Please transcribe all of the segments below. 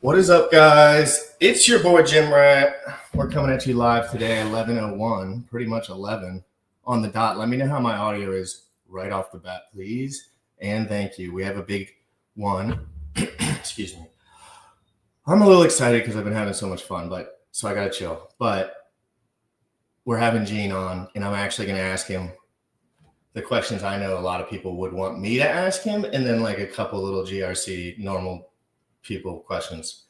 What is up, guys? It's your boy Jim Rat. We're coming at you live today, 11:01, pretty much 11 on the dot. Let me know how my audio is right off the bat, please. And thank you. We have a big one. Excuse me. I'm a little excited because I've been having so much fun, so I got to chill. But we're having Gene on, and I'm actually going to ask him the questions I know a lot of people would want me to ask him, and then like a couple little GRC normal people questions.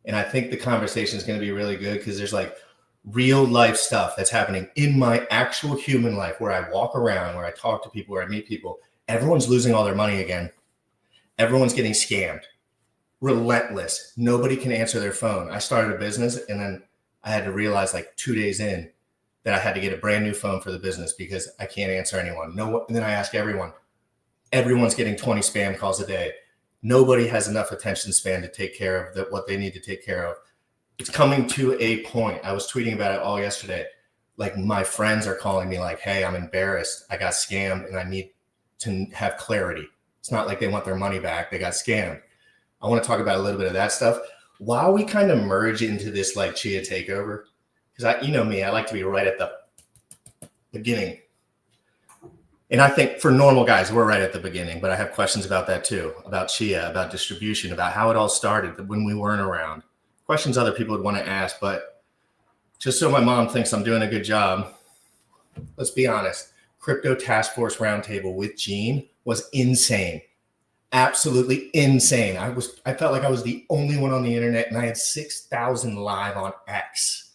And I think the conversation is going to be really good because there's like real life stuff that's happening in my actual human life where I walk around, where I talk to people, where I meet people. Everyone's losing all their money again. Everyone's getting scammed. Relentless. Nobody can answer their phone. I started a business and then I had to realize like 2 days in that I had to get a brand new phone for the business because I can't answer anyone. And then I ask everyone. Everyone's getting 20 spam calls a day. Nobody has enough attention span to take care of what they need to take care of. It's coming to a point. I was tweeting about it all yesterday. Like my friends are calling me like, hey, I'm embarrassed. I got scammed and I need to have clarity. It's not like they want their money back. They got scammed. I want to talk about a little bit of that stuff while we kind of merge into this like Chia takeover. Because you know me, I like to be right at the beginning. And I think for normal guys, we're right at the beginning, but I have questions about that too, about Chia, about distribution, about how it all started when we weren't around. Questions other people would want to ask, but just so my mom thinks I'm doing a good job, let's be honest. Crypto Task Force Roundtable with Gene was insane. Absolutely insane. I felt like I was the only one on the internet, and I had 6,000 live on X.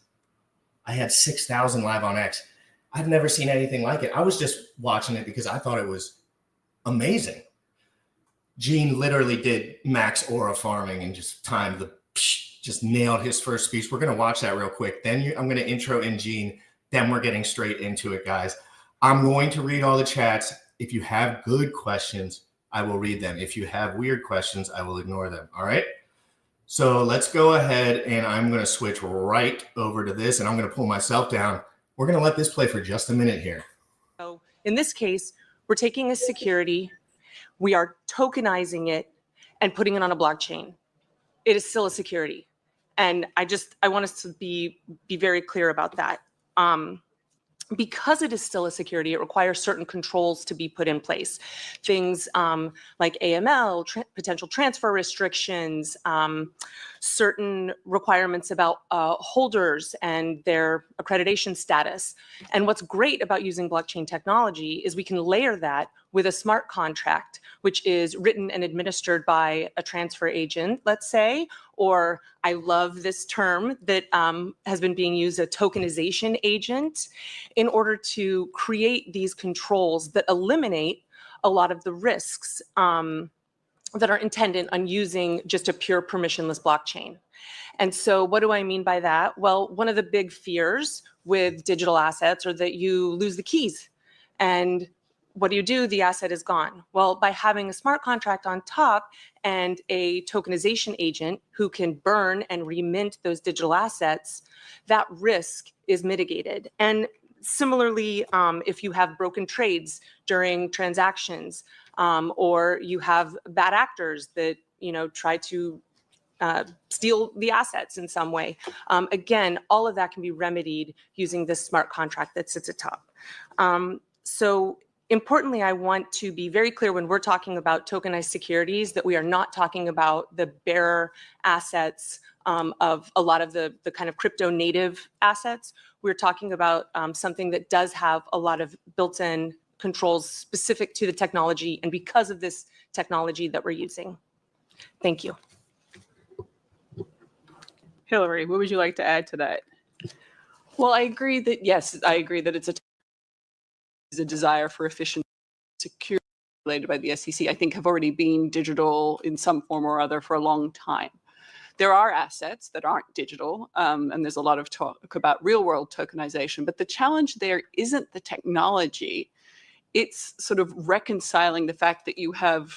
I've never seen anything like it. I was just watching it because I thought it was amazing. Gene literally did max aura farming and just just nailed his first speech. We're going to watch that real quick. Then I'm going to intro in Gene. Then we're getting straight into it, guys. I'm going to read all the chats. If you have good questions, I will read them. If you have weird questions, I will ignore them. All right. So let's go ahead and I'm going to switch right over to this and I'm going to pull myself down. We're going to let this play for just a minute here. So in this case, we're taking a security, we are tokenizing it and putting it on a blockchain. It is still a security. And I want us to be very clear about that. Because it is still a security, it requires certain controls to be put in place. Things like AML, potential transfer restrictions, certain requirements about holders and their accreditation status. And what's great about using blockchain technology is we can layer that with a smart contract, which is written and administered by a transfer agent, let's say, or I love this term that has been being used, a tokenization agent, in order to create these controls that eliminate a lot of the risks that are intended on using just a pure permissionless blockchain. And so what do I mean by that? Well, one of the big fears with digital assets are that you lose the keys. And what do? The asset is gone. Well, by having a smart contract on top and a tokenization agent who can burn and remint those digital assets, that risk is mitigated. And similarly, if you have broken trades during transactions, or you have bad actors that try to steal the assets in some way, again, all of that can be remedied using this smart contract that sits atop. So importantly, I want to be very clear when we're talking about tokenized securities that we are not talking about the bearer assets of a lot of the kind of crypto native assets. We're talking about something that does have a lot of built-in controls specific to the technology and because of this technology that we're using. Thank you. Hillary, what would you like to add to that? Well, I agree that it's a desire for efficient security regulated by the SEC, I think have already been digital in some form or other for a long time. There are assets that aren't digital, and there's a lot of talk about real world tokenization, but the challenge there isn't the technology. It's sort of reconciling the fact that you have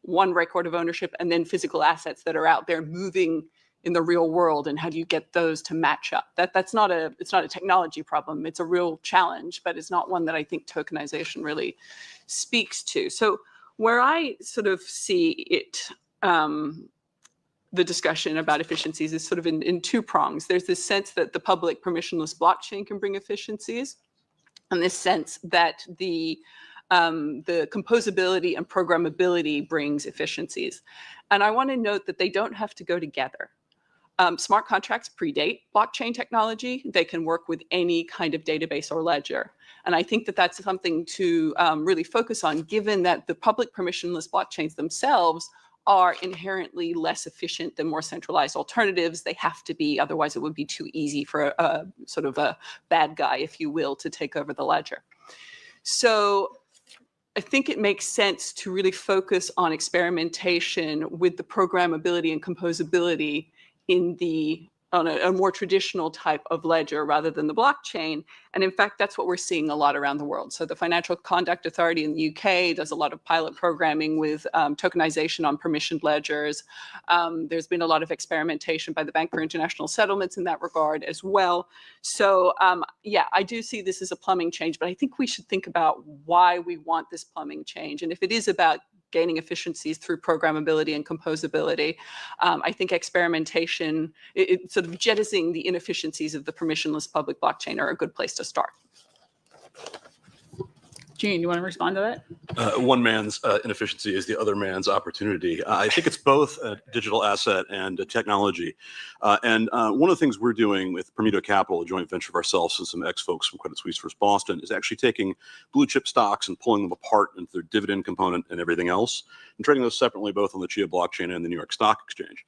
one record of ownership and then physical assets that are out there moving in the real world, and how do you get those to match up? It's not a technology problem. It's a real challenge, but it's not one that I think tokenization really speaks to. So where I sort of see it the discussion about efficiencies is sort of in two prongs. There's this sense that the public permissionless blockchain can bring efficiencies, and this sense that the composability and programmability brings efficiencies. And I want to note that they don't have to go together. Smart contracts predate blockchain technology. They can work with any kind of database or ledger. And I think that that's something to really focus on, given that the public permissionless blockchains themselves are inherently less efficient than more centralized alternatives. They have to be, otherwise it would be too easy for a sort of a bad guy, if you will, to take over the ledger. So I think it makes sense to really focus on experimentation with the programmability and composability on a more traditional type of ledger rather than the blockchain. And in fact, that's what we're seeing a lot around the world. So the Financial Conduct Authority in the UK does a lot of pilot programming with tokenization on permissioned ledgers. There's been a lot of experimentation by the Bank for International Settlements in that regard as well. So yeah, I do see this as a plumbing change, but I think we should think about why we want this plumbing change. And if it is about gaining efficiencies through programmability and composability, I think experimentation, sort of jettisoning the inefficiencies of the permissionless public blockchain are a good place to start. Gene, you want to respond to that? One man's inefficiency is the other man's opportunity. I think it's both a digital asset and a technology. And one of the things we're doing with Bermuda Capital, a joint venture of ourselves and some ex-folks from Credit Suisse First Boston, is actually taking blue chip stocks and pulling them apart into their dividend component and everything else, and trading those separately both on the Chia blockchain and the New York Stock Exchange.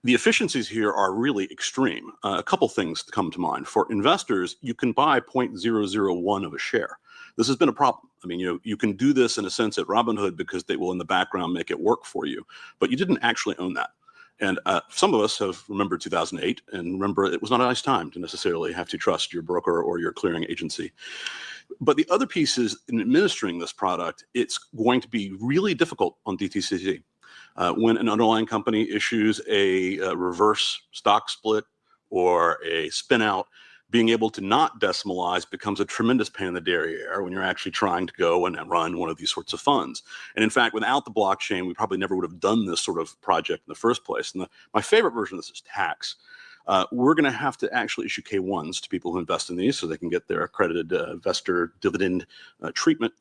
The efficiencies here are really extreme. A couple things come to mind. For investors, you can buy 0.001 of a share. This has been a problem. I mean, you can do this in a sense at Robinhood because they will in the background make it work for you, but you didn't actually own that. And some of us have remembered 2008 and remember it was not a nice time to necessarily have to trust your broker or your clearing agency. But the other piece is in administering this product, it's going to be really difficult on DTCC. When an underlying company issues a reverse stock split or a spin out, being able to not decimalize becomes a tremendous pain in the derriere when you're actually trying to go and run one of these sorts of funds. And in fact, without the blockchain, we probably never would have done this sort of project in the first place. And my favorite version of this is tax. We're going to have to actually issue K1s to people who invest in these so they can get their accredited investor dividend treatment.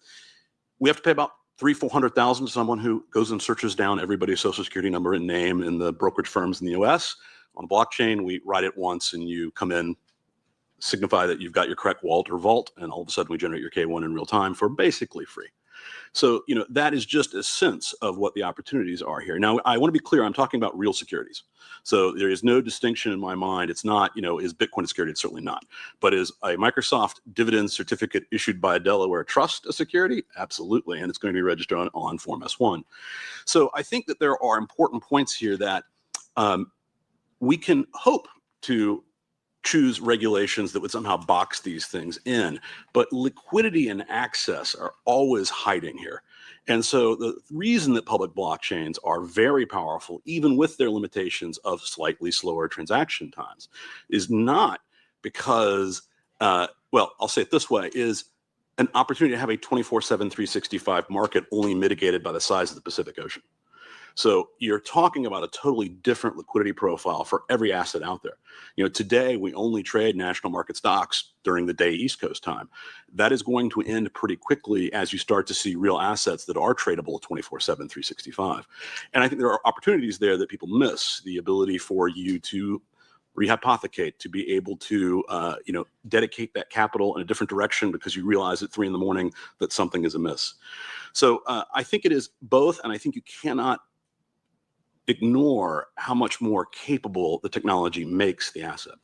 We have to pay about $300,000-$400,000 to someone who goes and searches down everybody's social security number and name in the brokerage firms in the US. On the blockchain, we write it once and you come in, signify that you've got your correct wallet or vault, and all of a sudden we generate your K1 in real time for basically free. So, that is just a sense of what the opportunities are here. Now, I want to be clear, I'm talking about real securities. So there is no distinction in my mind. It's not, is Bitcoin a security? It's certainly not. But is a Microsoft dividend certificate issued by a Delaware trust a security? Absolutely. And it's going to be registered on Form S1. So I think that there are important points here that we can hope to choose regulations that would somehow box these things in, but liquidity and access are always hiding here. And so the reason that public blockchains are very powerful, even with their limitations of slightly slower transaction times, is not because, well, I'll say it this way, is an opportunity to have a 24/7, 365 market only mitigated by the size of the Pacific Ocean. So you're talking about a totally different liquidity profile for every asset out there. Today we only trade national market stocks during the day East Coast time. That is going to end pretty quickly as you start to see real assets that are tradable 24/7, 365. And I think there are opportunities there that people miss. The ability for you to rehypothecate, to be able to dedicate that capital in a different direction because you realize at 3 a.m. that something is amiss. So I think it is both, and I think you cannot ignore how much more capable the technology makes the asset.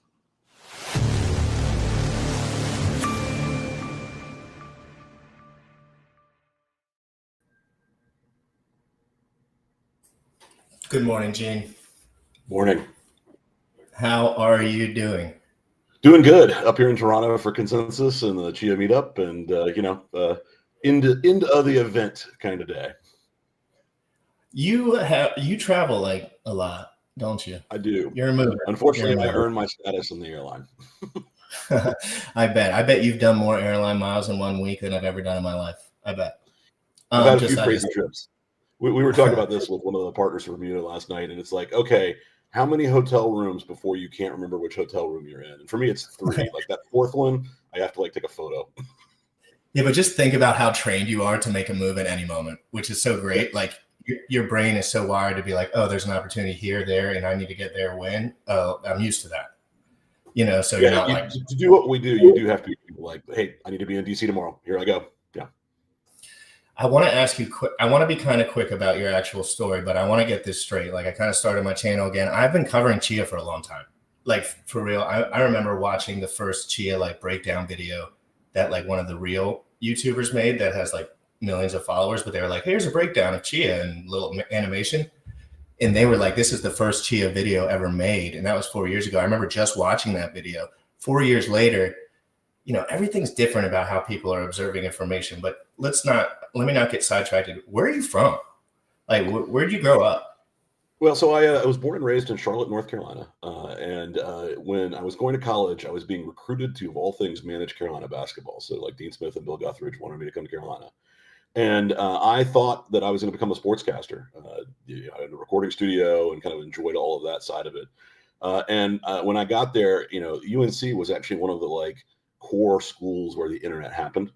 Good morning, Gene. Morning. How are you doing? Doing good up here in Toronto for Consensus and the Chia meetup, and end of the event kind of day. You travel like a lot, don't you? I do. You're a mover. Unfortunately, I earn my status in the airline. I bet you've done more airline miles in 1 week than I've ever done in my life. I bet. I've had a few crazy trips. We were talking about this with one of the partners from Bermuda last night, and it's like, okay, how many hotel rooms before you can't remember which hotel room you're in? And for me, it's 3. Like that 4th one, I have to like take a photo. Yeah, but just think about how trained you are to make a move at any moment, which is so great. Like your brain is so wired to be like, oh, there's an opportunity here, there, and I need to get there when. Oh, I'm used to that. So you're not like to do what we do, you do have to be like, hey, I need to be in DC tomorrow. Here I go. Yeah. I want to ask you quick. I want to be kind of quick about your actual story, but I want to get this straight. Like I kind of started my channel again. I've been covering Chia for a long time. Like for real. I remember watching the first Chia like breakdown video that like one of the real YouTubers made that has like millions of followers, but they were like, here's a breakdown of Chia and little animation. And they were like, this is the first Chia video ever made. And that was 4 years ago. I remember just watching that video. 4 years later, everything's different about how people are observing information, but let me not get sidetracked. Where are you from? Like, where'd you grow up? Well, so I was born and raised in Charlotte, North Carolina. And when I was going to college, I was being recruited to, of all things, manage Carolina basketball. So like Dean Smith and Bill Guthridge wanted me to come to Carolina. And I thought that I was going to become a sportscaster. I had a recording studio and kind of enjoyed all of that side of it. And when I got there, UNC was actually one of the like core schools where the internet happened.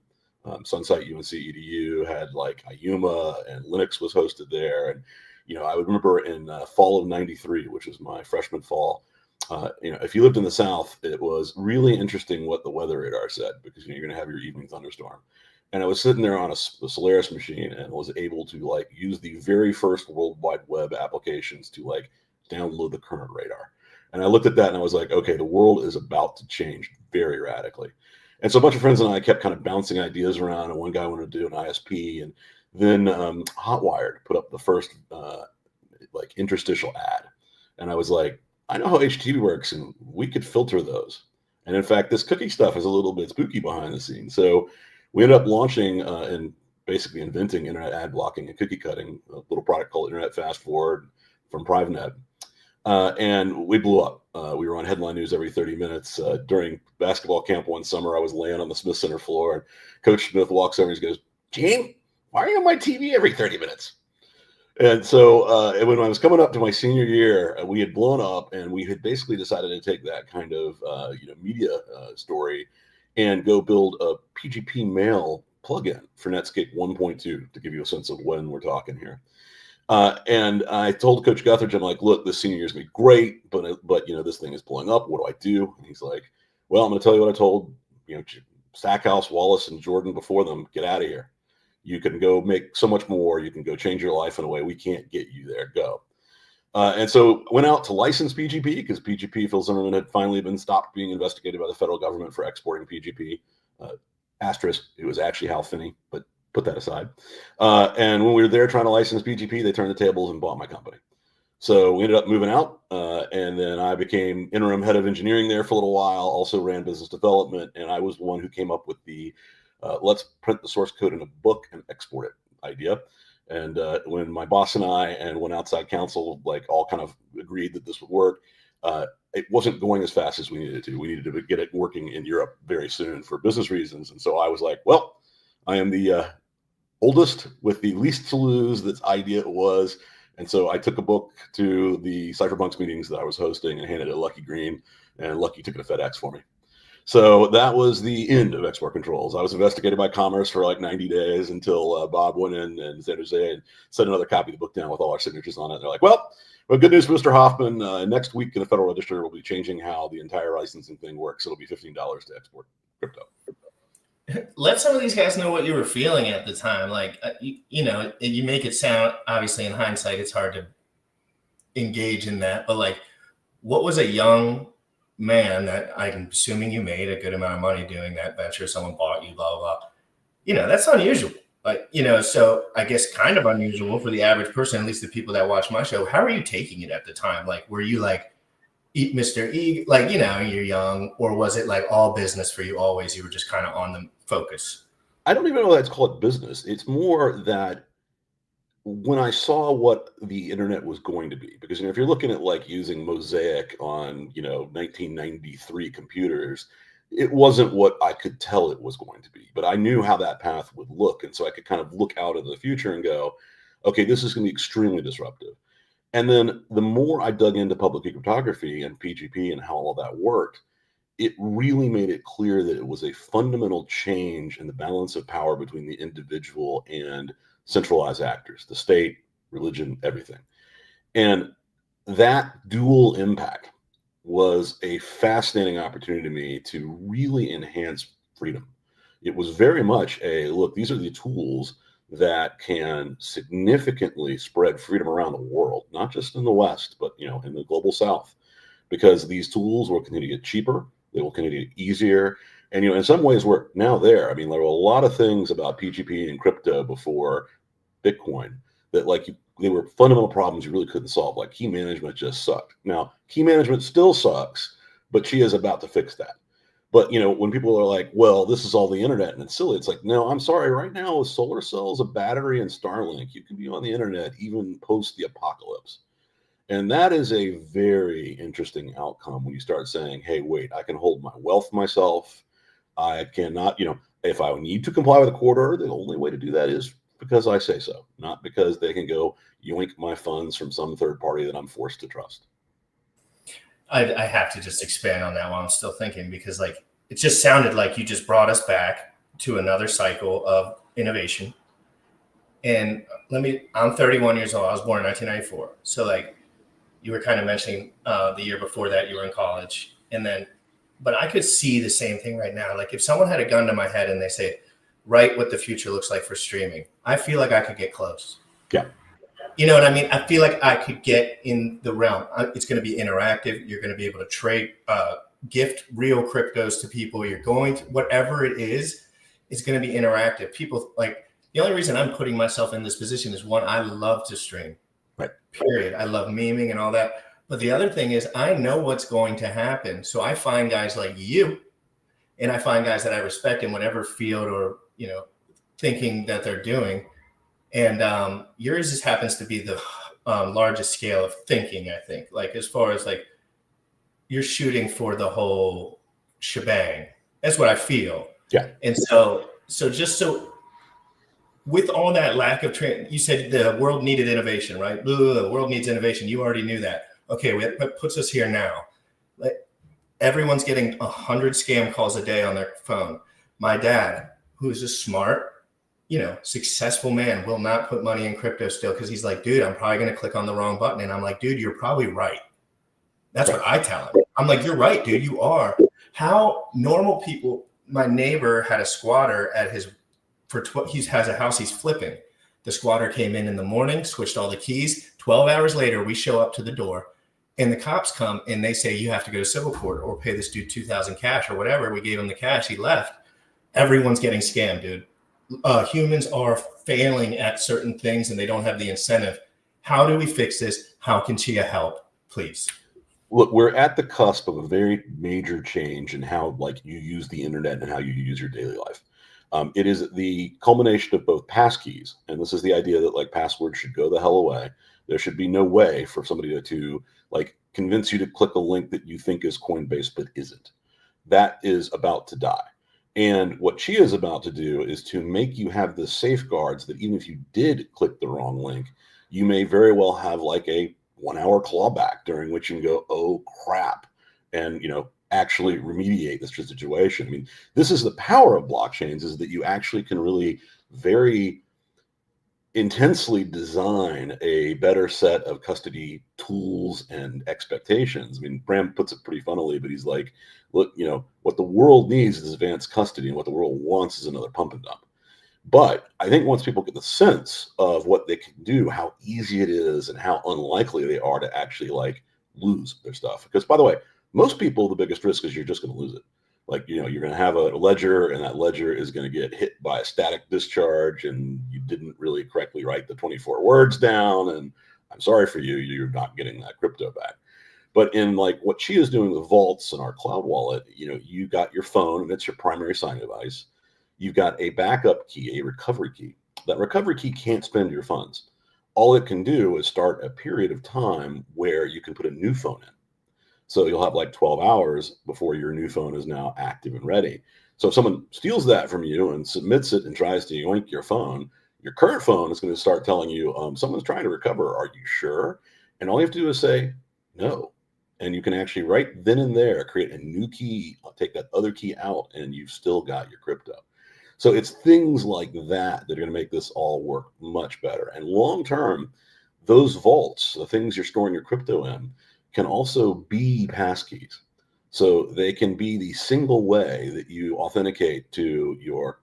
Sunset UNC EDU had like IUMA and Linux was hosted there. And, I would remember in fall of '93, which was my freshman fall, if you lived in the South, it was really interesting what the weather radar said because you're going to have your evening thunderstorm. And I was sitting there on a Solaris machine and was able to like use the very first World Wide Web applications to like download the current radar. And I looked at that and I was like, okay, the world is about to change very radically. And so a bunch of friends and I kept kind of bouncing ideas around. And one guy wanted to do an ISP, and then Hotwired put up the first like interstitial ad. And I was like, I know how HTTP works, and we could filter those. And in fact, this cookie stuff is a little bit spooky behind the scenes. So we ended up launching and basically inventing internet ad blocking and cookie cutting, a little product called Internet Fast Forward from PriveNet. And we blew up. We were on headline news every 30 minutes. During basketball camp one summer, I was laying on the Smith Center floor, and Coach Smith walks over and he goes, Gene, why are you on my TV every 30 minutes? And so when I was coming up to my senior year, we had blown up, and we had basically decided to take that kind of media story and go build a PGP mail plugin for Netscape 1.2 to give you a sense of when we're talking here. And I told Coach Guthridge, I'm like, look, this senior year is going to be great, but this thing is blowing up. What do I do? And he's like, well, I'm going to tell you what I told Stackhouse, Wallace, and Jordan before them. Get out of here. You can go make so much more. You can go change your life in a way we can't get you there. Go. And so went out to license PGP because PGP, Phil Zimmerman, had finally been stopped being investigated by the federal government for exporting PGP. Asterisk, it was actually Hal Finney, but put that aside. And when we were there trying to license PGP, they turned the tables and bought my company. So we ended up moving out, and then I became interim head of engineering there for a little while, also ran business development, and I was the one who came up with the let's print the source code in a book and export it idea. And when my boss and I and one outside counsel like all kind of agreed that this would work, it wasn't going as fast as we needed to. We needed to get it working in Europe very soon for business reasons. And so I was like, well, I am the oldest with the least to lose. This idea was. And so I took a book to the Cypherpunks meetings that I was hosting and handed it to Lucky Green, and Lucky took it to FedEx for me. So that was the end of export controls. I was investigated by Commerce for like 90 days until Bob went in and San Jose and set another copy of the book down with all our signatures on it. And they're like, well, good news for Mr. Hoffman. Next week in the Federal Register, we'll be changing how the entire licensing thing works. It'll be $15 to export crypto. Let some of these guys know what you were feeling at the time. Like, you make it sound, obviously in hindsight, it's hard to engage in that. But like, what was a young man that I'm assuming you made a good amount of money doing that venture, someone bought you, blah, blah, blah. That's unusual. Like, so I guess kind of unusual for the average person, at least the people that watch my show. How are you taking it at the time? Like, were you like Mr. E, like, you're young, or was it like all business for you always? You were just kind of on the focus. I don't even know that's called business. It's more that when I saw what the internet was going to be, because if you're looking at like using Mosaic on 1993 computers, it wasn't what I could tell it was going to be, but I knew how that path would look, and so I could kind of look out into the future and go, okay, this is going to be extremely disruptive. And then the more I dug into public key cryptography and PGP and how all that worked, it really made it clear that it was a fundamental change in the balance of power between the individual and centralized actors, the state, religion, everything. And that dual impact was a fascinating opportunity to me to really enhance freedom. It was very much a look, these are the tools that can significantly spread freedom around the world, not just in the West, but in the global South, because these tools will continue to get cheaper, they will continue to get easier. And in some ways we're now there. I mean, there were a lot of things about PGP and crypto before Bitcoin that they were fundamental problems you really couldn't solve. Like key management just sucked. Now, key management still sucks, but Chia is about to fix that. But when people are like, well, this is all the internet and it's silly, it's like, no, I'm sorry. Right now with solar cells, a battery, and Starlink, you can be on the internet even post the apocalypse. And that is a very interesting outcome when you start saying, hey, wait, I can hold my wealth myself. I cannot, if I need to comply with a court order, the only way to do that is because I say so, not because they can go yoink my funds from some third party that I'm forced to trust. I have to just expand on that while I'm still thinking, because it just sounded like you just brought us back to another cycle of innovation. And I'm 31 years old. I was born in 1994. So you were kind of mentioning the year before that you were in college. But I could see the same thing right now. Like if someone had a gun to my head and they say, write what the future looks like for streaming, I feel like I could get close. Yeah. You know what I mean? I feel like I could get in the realm. It's going to be interactive. You're going to be able to trade, gift real cryptos to people. You're going to, whatever it is, it's going to be interactive. People the only reason I'm putting myself in this position is one, I love to stream. Right. Period. I love memeing and all that. But the other thing is I know what's going to happen. So I find guys like you, and I find guys that I respect in whatever field or, thinking that they're doing. And yours just happens to be the largest scale of thinking, I think, as far as you're shooting for the whole shebang. That's what I feel. Yeah. And so with all that lack of you said the world needed innovation, right? The world needs innovation. You already knew that. Okay, that puts us here now. Everyone's getting 100 scam calls a day on their phone. My dad, who's a smart, successful man, will not put money in crypto still because he's like, dude, I'm probably going to click on the wrong button. And I'm like, dude, you're probably right. That's what I tell him. I'm like, you're right, dude, you are. How normal people, my neighbor had a squatter at he has a house he's flipping. The squatter came in the morning, switched all the keys. 12 hours later, we show up to the door and the cops come and they say, you have to go to civil court or pay this dude $2,000 cash or whatever. We gave him the cash. He left. Everyone's getting scammed, dude. Humans are failing at certain things and they don't have the incentive. How do we fix this? How can Chia help, please? Look, we're at the cusp of a very major change in how you use the internet and how you use your daily life. It is the culmination of both passkeys, and this is the idea that passwords should go the hell away. There should be no way for somebody to convince you to click a link that you think is Coinbase but isn't. That is about to die. And what Chia is about to do is to make you have the safeguards that even if you did click the wrong link, you may very well have a 1-hour clawback during which you can go, oh crap, and actually remediate this situation. I mean, this is the power of blockchains, is that you actually can really very intensely design a better set of custody tools and expectations. I mean, Bram puts it pretty funnily, but he's like, look, what the world needs is advanced custody, and what the world wants is another pump and dump. But I think once people get the sense of what they can do, how easy it is, and how unlikely they are to actually lose their stuff. Because by the way, most people, the biggest risk is you're just going to lose it. You're going to have a ledger, and that ledger is going to get hit by a static discharge, and you didn't really correctly write the 24 words down. And I'm sorry for you, you're not getting that crypto back. But in what Chia is doing with vaults and our cloud wallet, you got your phone and it's your primary signing device. You've got a backup key, a recovery key. That recovery key can't spend your funds. All it can do is start a period of time where you can put a new phone in. So you'll have 12 hours before your new phone is now active and ready. So if someone steals that from you and submits it and tries to yoink your phone, Your current phone is going to start telling you, someone's trying to recover. Are you sure? And all you have to do is say no. And you can actually right then and there create a new key, take that other key out, and you've still got your crypto. So it's things like that that are going to make this all work much better. And long term, those vaults, the things you're storing your crypto in, can also be passkeys. So they can be the single way that you authenticate to your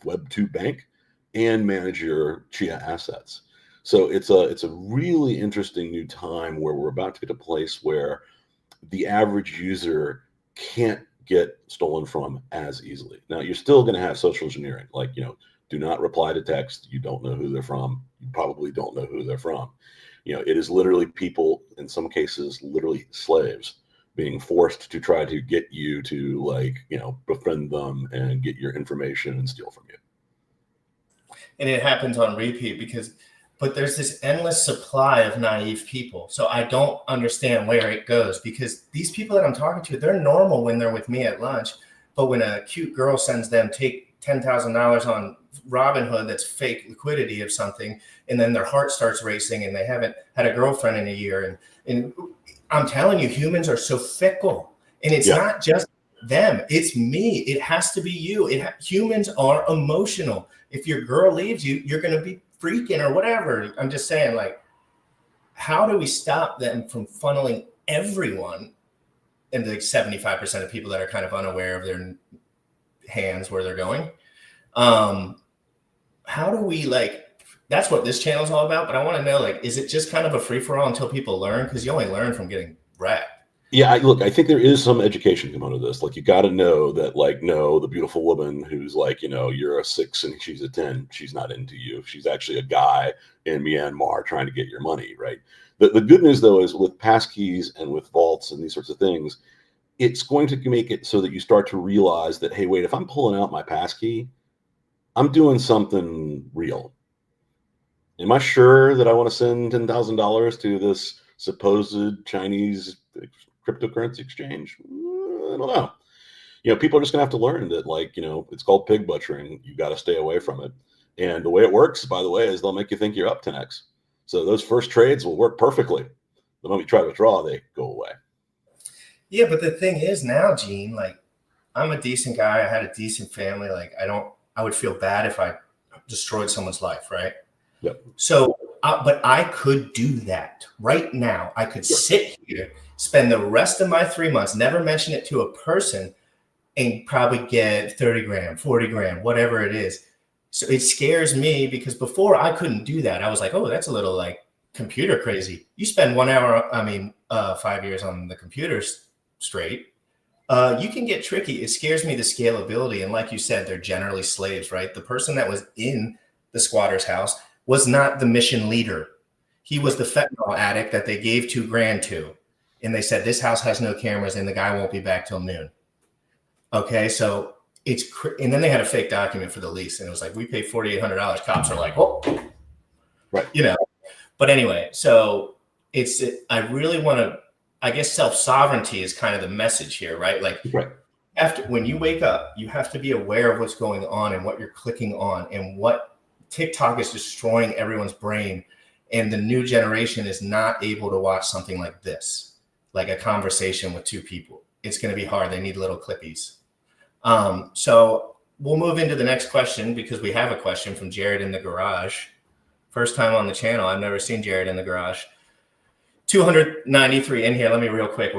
Web2 bank and manage your Chia assets. So it's a really interesting new time where we're about to get to a place where the average user can't get stolen from as easily. Now, you're still going to have social engineering, like, do not reply to text. You don't know who they're from. You probably don't know who they're from. It is literally people, in some cases, literally slaves, being forced to try to get you to befriend them and get your information and steal from you. And it happens on repeat but there's this endless supply of naive people. So I don't understand where it goes, because these people that I'm talking to, they're normal when they're with me at lunch. But when a cute girl sends them, take $10,000 on Robinhood, that's fake liquidity of something, and then their heart starts racing and they haven't had a girlfriend in a year. And I'm telling you, humans are so fickle, and it's not just them. It's me. It has to be you. Humans are emotional. If your girl leaves you, you're going to be freaking or whatever. I'm just saying, how do we stop them from funneling everyone into 75% of people that are kind of unaware of their hands, where they're going? How do we that's what this channel is all about. But I want to know, is it just kind of a free for all until people learn? Because you only learn from getting wrecked. Yeah, I think there is some education component to this. You got to know that, no, the beautiful woman who's you're a 6 and she's a 10, she's not into you. She's actually a guy in Myanmar trying to get your money, right? The good news, though, is with passkeys and with vaults and these sorts of things, it's going to make it so that you start to realize that, hey, wait, if I'm pulling out my passkey, I'm doing something real. Am I sure that I want to send $10,000 to this supposed Chinese cryptocurrency exchange? I don't know. People are just gonna have to learn that, it's called pig butchering. You got to stay away from it. And the way it works, by the way, is they'll make you think you're up 10x. So those first trades will work perfectly. The moment you try to withdraw, they go away. Yeah, but the thing is now, Gene, I'm a decent guy. I had a decent family. I would feel bad if I destroyed someone's life, right? Yep. So, but I could do that right now. I could sit here, spend the rest of my 3 months, never mention it to a person, and probably get 30 grand, 40 grand, whatever it is. So it scares me, because before I couldn't do that. I was like, oh, that's a little computer crazy. You spend 1 hour, 5 years on the computer straight. You can get tricky. It scares me, the scalability. And like you said, they're generally slaves, right? The person that was in the squatter's house was not the mission leader. He was the fentanyl addict that they gave 2 grand to. And they said, this house has no cameras and the guy won't be back till noon. Okay, so and then they had a fake document for the lease. And it was we paid $4,800. Cops are like, oh, right. But anyway, so I really want to, I guess self-sovereignty is kind of the message here, right? Right. When you wake up, you have to be aware of what's going on and what you're clicking on, and what TikTok is destroying everyone's brain. And the new generation is not able to watch something like this, like a conversation with 2 people. It's going to be hard. They need little clippies. So we'll move into the next question, because we have a question from Jared in the garage. First time on the channel. I've never seen Jared in the garage. 293 in here. Let me real quick.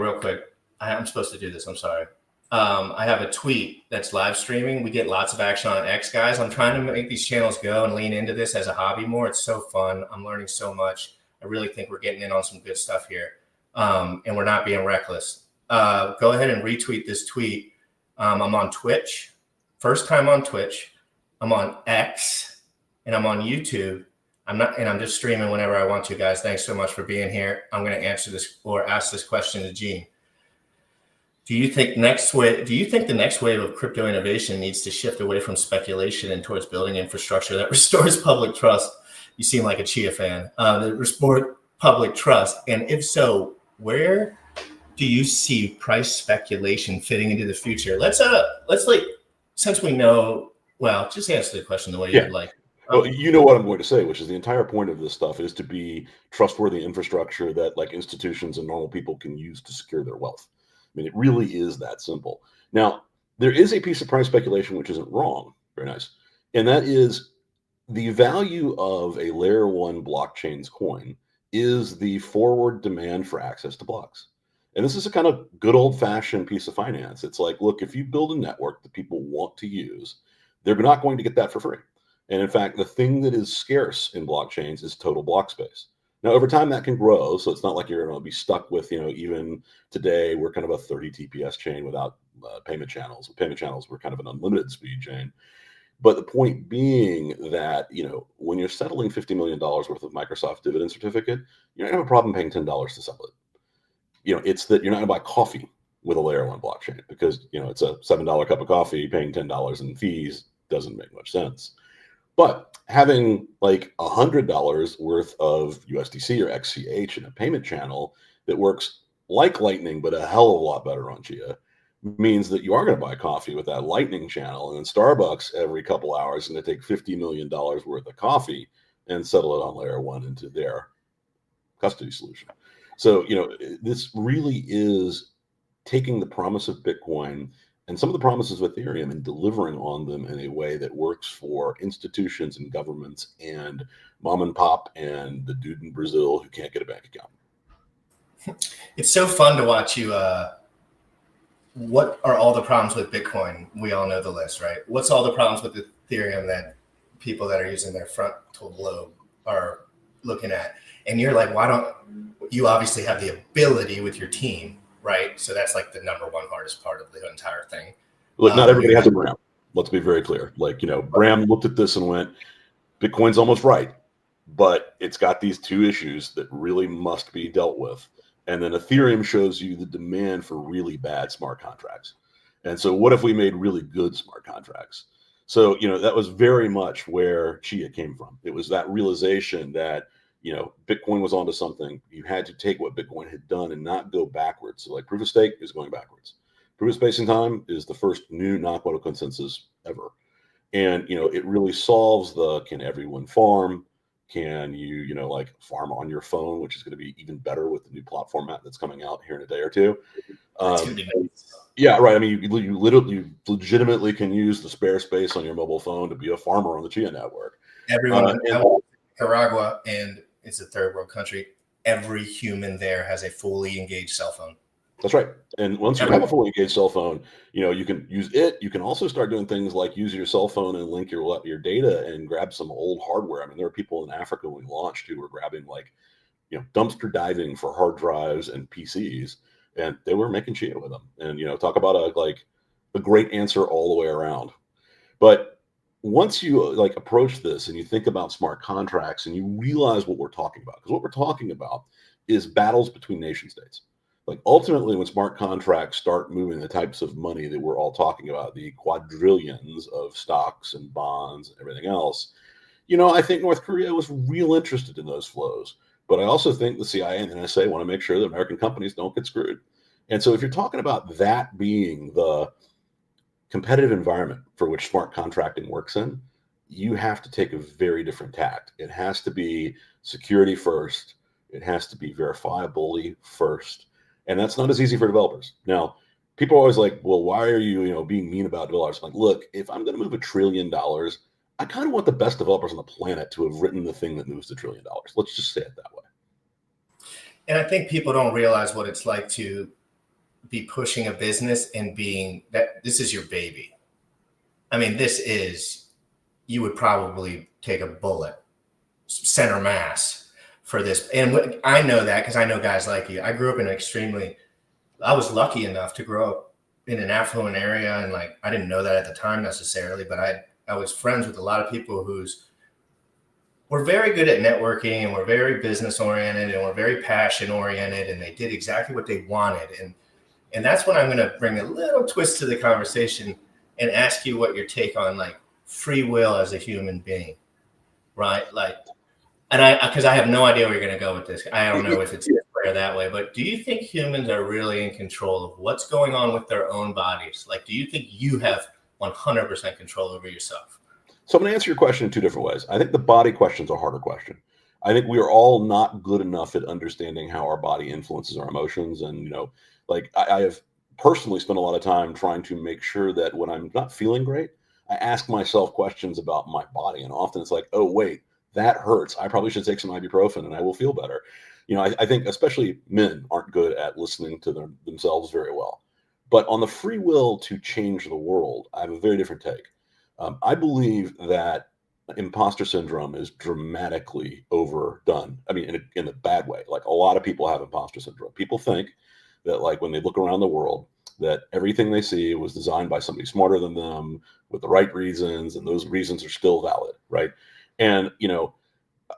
I'm supposed to do this. I'm sorry. I have a tweet that's live streaming. We get lots of action on X, guys. I'm trying to make these channels go and lean into this as a hobby more. It's so fun. I'm learning so much. I really think we're getting in on some good stuff here. And we're not being reckless. Go ahead and retweet this tweet. I'm on Twitch. First time on Twitch. I'm on X, and I'm on YouTube. I'm just streaming whenever I want to, guys. Thanks so much for being here. I'm going to answer this or ask this question to Gene. Do you think the next wave of crypto innovation needs to shift away from speculation and towards building infrastructure that restores public trust? You seem like a Chia fan. That restore public trust, and if so, where do you see price speculation fitting into the future? Let's since we know, well, just answer the question the way you'd like. Well, you know what I'm going to say, which is the entire point of this stuff is to be trustworthy infrastructure that like institutions and normal people can use to secure their wealth. I mean, it really is that simple. Now, there is a piece of price speculation which isn't wrong. Very nice. And that is the value of a layer one blockchain's coin is the forward demand for access to blocks. And this is a kind of good old fashioned piece of finance. It's like, look, if you build a network that people want to use, they're not going to get that for free. And in fact, the thing that is scarce in blockchains is total block space. Now, over time, that can grow. So it's not like you're going to be stuck with, even today, we're kind of a 30 TPS chain without payment channels. With payment channels, we're kind of an unlimited speed chain. But the point being that, when you're settling $50 million worth of Microsoft dividend certificate, you're not going to have a problem paying $10 to settle it. It's that you're not going to buy coffee with a layer one blockchain because, it's a $7 cup of coffee, paying $10 in fees doesn't make much sense. But having like $100 worth of USDC or XCH in a payment channel that works like Lightning, but a hell of a lot better on Chia, means that you are going to buy coffee with that Lightning channel. And then Starbucks every couple hours is going to take $50 million worth of coffee and settle it on layer one into their custody solution. So, this really is taking the promise of Bitcoin and some of the promises of Ethereum and delivering on them in a way that works for institutions and governments and mom and pop and the dude in Brazil who can't get a bank account. It's so fun to watch you. What are all the problems with Bitcoin? We all know the list, right? What's all the problems with Ethereum that people that are using their frontal lobe are looking at? And you're like, why don't you obviously have the ability with your team, right? So that's like the number one hardest part of the entire thing. Look, not everybody has a Bram. Let's be very clear. Bram looked at this and went, Bitcoin's almost right, but it's got these two issues that really must be dealt with. And then Ethereum shows you the demand for really bad smart contracts. And so what if we made really good smart contracts? So, that was very much where Chia came from. It was that realization that, Bitcoin was onto something. You had to take what Bitcoin had done and not go backwards. So like proof of stake is going backwards. Proof of space and time is the first new non-quantum consensus ever. And, it really solves can everyone farm? Can you, farm on your phone, which is going to be even better with the new plot format that's coming out here in a day or two. Yeah, right. I mean, you legitimately can use the spare space on your mobile phone to be a farmer on the Chia network. Everyone in Nicaragua, and it's a third world country, every human there has a fully engaged cell phone. That's right. And once you have a fully engaged cell phone, you can use it. You can also start doing things like use your cell phone and link your data and grab some old hardware. I mean, there are people in Africa when we launched who were grabbing dumpster diving for hard drives and PCs, and they were making Chia with them. And, talk about a great answer all the way around. But once you approach this and you think about smart contracts and you realize what we're talking about, because what we're talking about is battles between nation states. Ultimately, when smart contracts start moving the types of money that we're all talking about, the quadrillions of stocks and bonds and everything else, I think North Korea was real interested in those flows. But I also think the CIA and the NSA want to make sure that American companies don't get screwed. And so if you're talking about that being the competitive environment for which smart contracting works in, you have to take a very different tact. It has to be security first. It has to be verifiability first. And that's not as easy for developers. Now, people are always like, well, why are you, being mean about developers? I'm like, look, if I'm going to move $1 trillion, I kind of want the best developers on the planet to have written the thing that moves $1 trillion. Let's just say it that way. And I think people don't realize what it's like to be pushing a business and being that this is your baby. I mean, you would probably take a bullet, center mass for this. And I know that because I know guys like you. I grew up I was lucky enough to grow up in an affluent area. And I didn't know that at the time necessarily, but I was friends with a lot of people were very good at networking and were very business oriented and were very passion oriented. And they did exactly what they wanted. And that's when I'm going to bring a little twist to the conversation and ask you what your take on free will as a human being, right? Because I have no idea where you're going to go with this. I don't know if it's this way or that way, but do you think humans are really in control of what's going on with their own bodies? Do you think you have 100% control over yourself? So I'm going to answer your question in two different ways. I think the body question is a harder question. I think we are all not good enough at understanding how our body influences our emotions. And, like I have personally spent a lot of time trying to make sure that when I'm not feeling great, I ask myself questions about my body. And often it's like, oh, wait, that hurts. I probably should take some ibuprofen and I will feel better. I think especially men aren't good at listening to themselves very well. But on the free will to change the world, I have a very different take. I believe that imposter syndrome is dramatically overdone. I mean, in a bad way. Like a lot of people have imposter syndrome. People think that like when they look around the world, that everything they see was designed by somebody smarter than them with the right reasons, and those reasons are still valid, right? And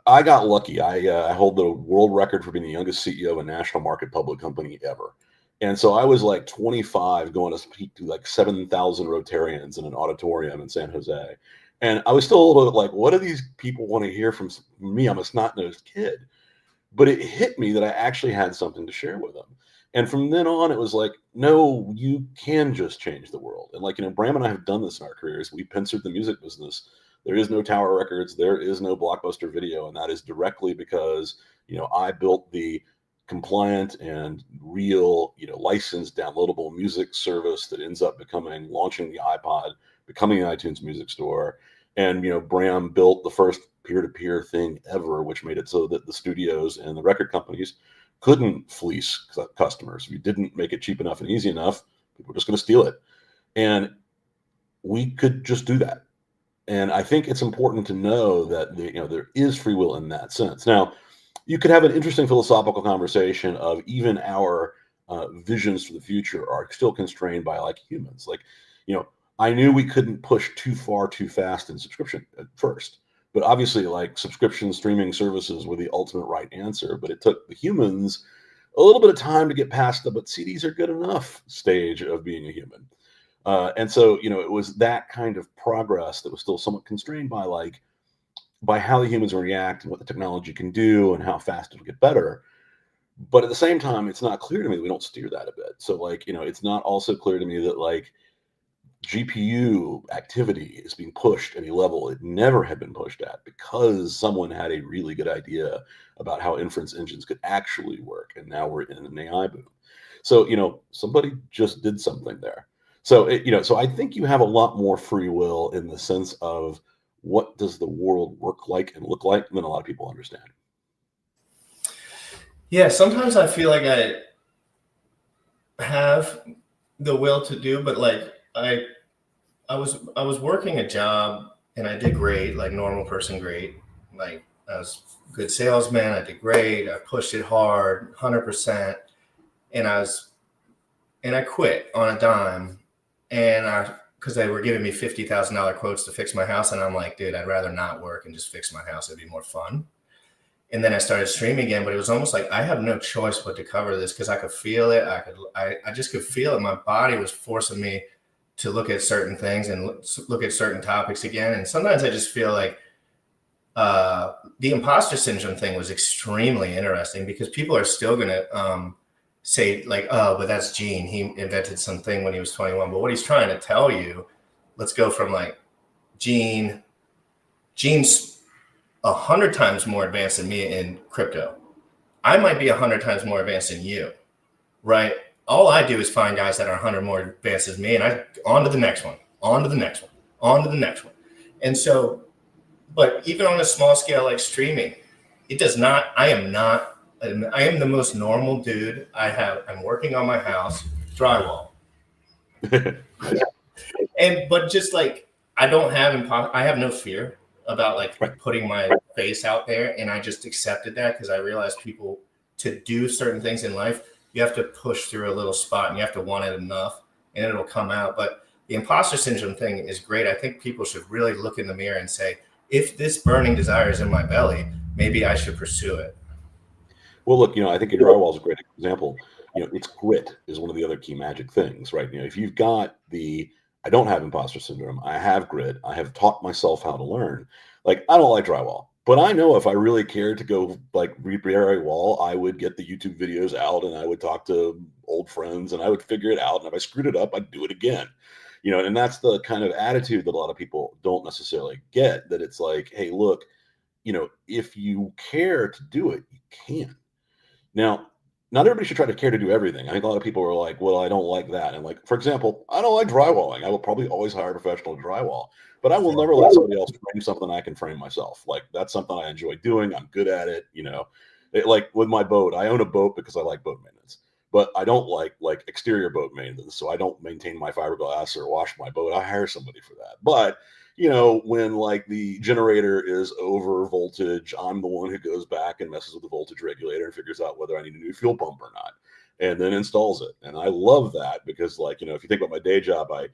I got lucky. I hold the world record for being the youngest CEO of a national market public company ever. And so I was like 25 going to speak to like 7,000 Rotarians in an auditorium in San Jose. And I was still a little bit like, what do these people want to hear from me? I'm a snot-nosed kid. But it hit me that I actually had something to share with them. And from then on, it was like, no, you can just change the world. And like, Bram and I have done this in our careers. We pincered the music business. There is no Tower Records. There is no Blockbuster Video. And that is directly because, I built the compliant and real, licensed downloadable music service that ends up launching the iPod, becoming the iTunes Music Store. And, Bram built the first peer-to-peer thing ever, which made it so that the studios and the record companies couldn't fleece customers. If you didn't make it cheap enough and easy enough, people were just going to steal it. And we could just do that. And I think it's important to know that there is free will in that sense. Now, you could have an interesting philosophical conversation of even our visions for the future are still constrained by like humans. Like, I knew we couldn't push too far too fast in subscription at first, but obviously like subscription streaming services were the ultimate right answer. But it took the humans a little bit of time to get past the "but CDs are good enough" stage of being a human. And so, it was that kind of progress that was still somewhat constrained by how the humans react and what the technology can do and how fast it'll get better. But at the same time, it's not clear to me that we don't steer that a bit. So like, it's not also clear to me that like GPU activity is being pushed at a level it never had been pushed at because someone had a really good idea about how inference engines could actually work. And now we're in an AI boom. So, somebody just did something there. So, so I think you have a lot more free will in the sense of what does the world work like and look like than a lot of people understand. Yeah, sometimes I feel like I have the will to do, but like I was working a job and I did great, like normal person great. Like I was a good salesman, I did great, I pushed it hard, 100%, and I quit on a dime, and because they were giving me $50,000 quotes to fix my house, and I'm like, dude, I'd rather not work and just fix my house. It'd be more fun. And then I started streaming again, but it was almost like I have no choice but to cover this because I could feel it. I just could feel it. My body was forcing me to look at certain things and look at certain topics again. And sometimes I just feel like the imposter syndrome thing was extremely interesting because people are still going to say like, oh, but that's Gene. He invented something when he was 21. But what he's trying to tell you, let's go from like Gene's 100 times more advanced than me in crypto. I might be 100 times more advanced than you, right? All I do is find guys that are 100 more advanced as me, and I on to the next one, on to the next one, on to the next one. And so, but even on a small scale like streaming, it does not, I am the most normal dude. I'm working on my house, drywall. But just like, I have no fear about like putting my face out there. And I just accepted that because I realized people to do certain things in life, you have to push through a little spot and you have to want it enough and it'll come out. But the imposter syndrome thing is great. I think people should really look in the mirror and say, if this burning desire is in my belly, maybe I should pursue it. Well, look, I think your drywall is a great example. It's grit is one of the other key magic things, right? If you've got I don't have imposter syndrome, I have grit, I have taught myself how to learn. Like, I don't like drywall, but I know if I really cared to go like repair a wall, I would get the YouTube videos out and I would talk to old friends and I would figure it out. And if I screwed it up, I'd do it again. And that's the kind of attitude that a lot of people don't necessarily get, that it's like, hey, look, if you care to do it, you can. Now, not everybody should try to care to do everything. I think a lot of people are like, well, I don't like that. And like, for example, I don't like drywalling. I will probably always hire a professional drywall, but I will never let somebody else frame something I can frame myself. Like, that's something I enjoy doing. I'm good at it. Like with my boat, I own a boat because I like boat maintenance, but I don't like exterior boat maintenance. So I don't maintain my fiberglass or wash my boat. I hire somebody for that. But when like the generator is over voltage, I'm the one who goes back and messes with the voltage regulator and figures out whether I need a new fuel pump or not, and then installs it. And I love that because, like, if you think about my day job, I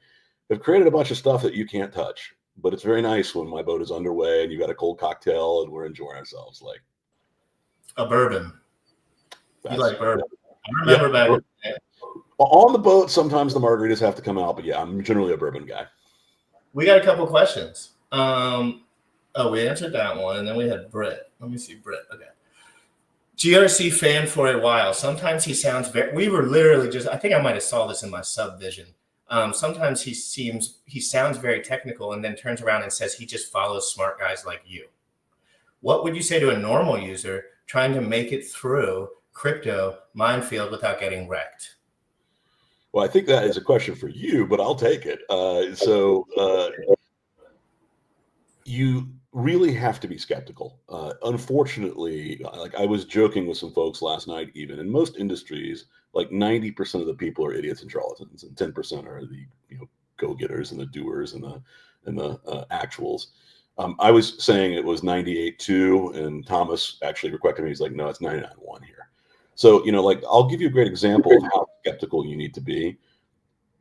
have created a bunch of stuff that you can't touch, but it's very nice when my boat is underway and you got a cold cocktail and we're enjoying ourselves. Like A bourbon. You like bourbon. I Yeah. remember back in the day. On the boat, sometimes the margaritas have to come out, but yeah, I'm generally a bourbon guy. We got a couple questions. We answered that one, and then we had Britt. Let me see, Britt. Okay. GRC fan for a while. Sometimes he sounds very. We were literally just. I think I might have saw this in my subvision. Sometimes he sounds very technical, and then turns around and says he just follows smart guys like you. What would you say to a normal user trying to make it through crypto minefield without getting wrecked? Well, I think that is a question for you, but I'll take it. You really have to be skeptical. Unfortunately, like I was joking with some folks last night, even in most industries, like 90% of the people are idiots and charlatans, and 10% are the go-getters and the doers and the actuals. I was saying it was 98.2, and Thomas actually corrected me. He's like, no, it's 99.1 here. So, like, I'll give you a great example of how skeptical you need to be.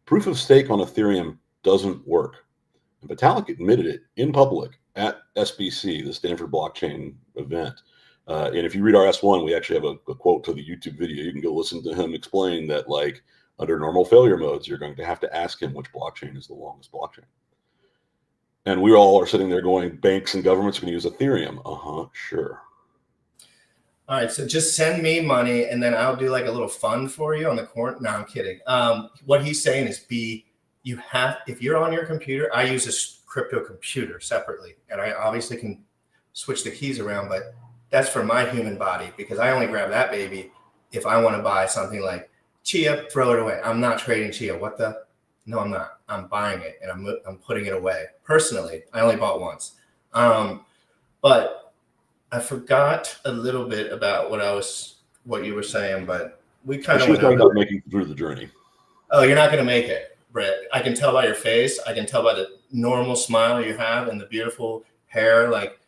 Proof of stake on Ethereum doesn't work. And Vitalik admitted it in public at SBC, the Stanford blockchain event. And if you read our S1, we actually have a quote to the YouTube video. You can go listen to him explain that, like, under normal failure modes, you're going to have to ask him which blockchain is the longest blockchain. And we all are sitting there going, banks and governments are going to use Ethereum. Sure. All right, so just send me money, and then I'll do like a little fund for you on the corner. No, I'm kidding. What he's saying is, if you're on your computer, I use a crypto computer separately, and I obviously can switch the keys around, but that's for my human body, because I only grab that baby if I want to buy something like Chia, throw it away. I'm not trading Chia. No, I'm not. I'm buying it, and I'm putting it away. Personally, I only bought once. But I forgot a little bit about what you were saying, but we kind of went talking about making it through the journey. Oh, you're not going to make it, Brett. I can tell by your face. I can tell by the normal smile you have and the beautiful hair. Like,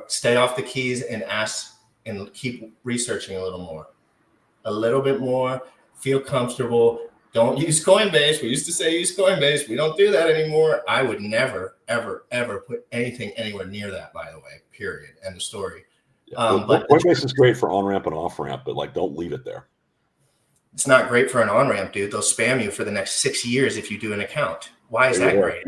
stay off the keys and ask and keep researching a little bit more, feel comfortable. Don't use Coinbase. We used to say use Coinbase. We don't do that anymore. I would never, ever, ever put anything anywhere near that, by the way, period. End of story. But Coinbase is great for on-ramp and off-ramp, but like, don't leave it there. It's not great for an on-ramp, dude. They'll spam you for the next 6 years if you do an account. Why is that great?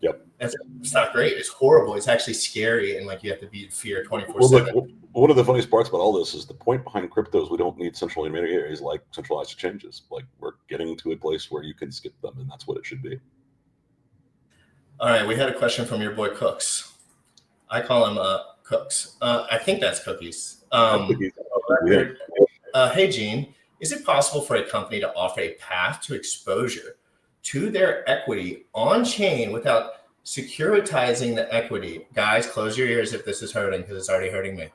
Yep. It's not great. It's horrible. It's actually scary, and like you have to be in fear 24/7. One of the funniest parts about all this is the point behind crypto is we don't need central intermediaries like centralized exchanges. Like, we're getting to a place where you can skip them, and that's what it should be. All right, we had a question from your boy Cooks. I call him Cooks. I think that's Cookies. Hey, Gene, is it possible for a company to offer a path to exposure to their equity on chain without securitizing the equity? Guys, close your ears if this is hurting, because it's already hurting me.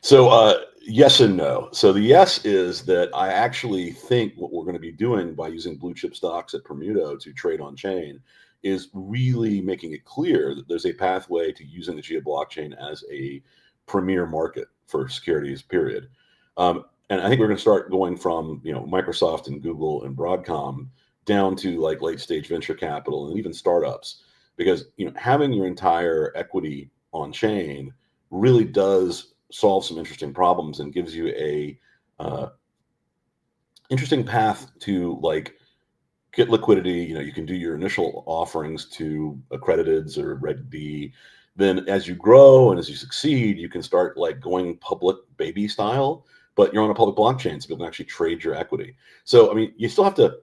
So yes and no. So the yes is that I actually think what we're going to be doing by using blue chip stocks at Bermuda to trade on chain is really making it clear that there's a pathway to using the Chia blockchain as a premier market for securities, period. And I think we're going to start going from Microsoft and Google and Broadcom down to like late stage venture capital and even startups, because having your entire equity on chain really does solve some interesting problems and gives you a interesting path to like get liquidity. You can do your initial offerings to accrediteds or Reg D. Then as you grow and as you succeed, you can start like going public baby style, but you're on a public blockchain, so people can actually trade your equity. So, I mean, you still have to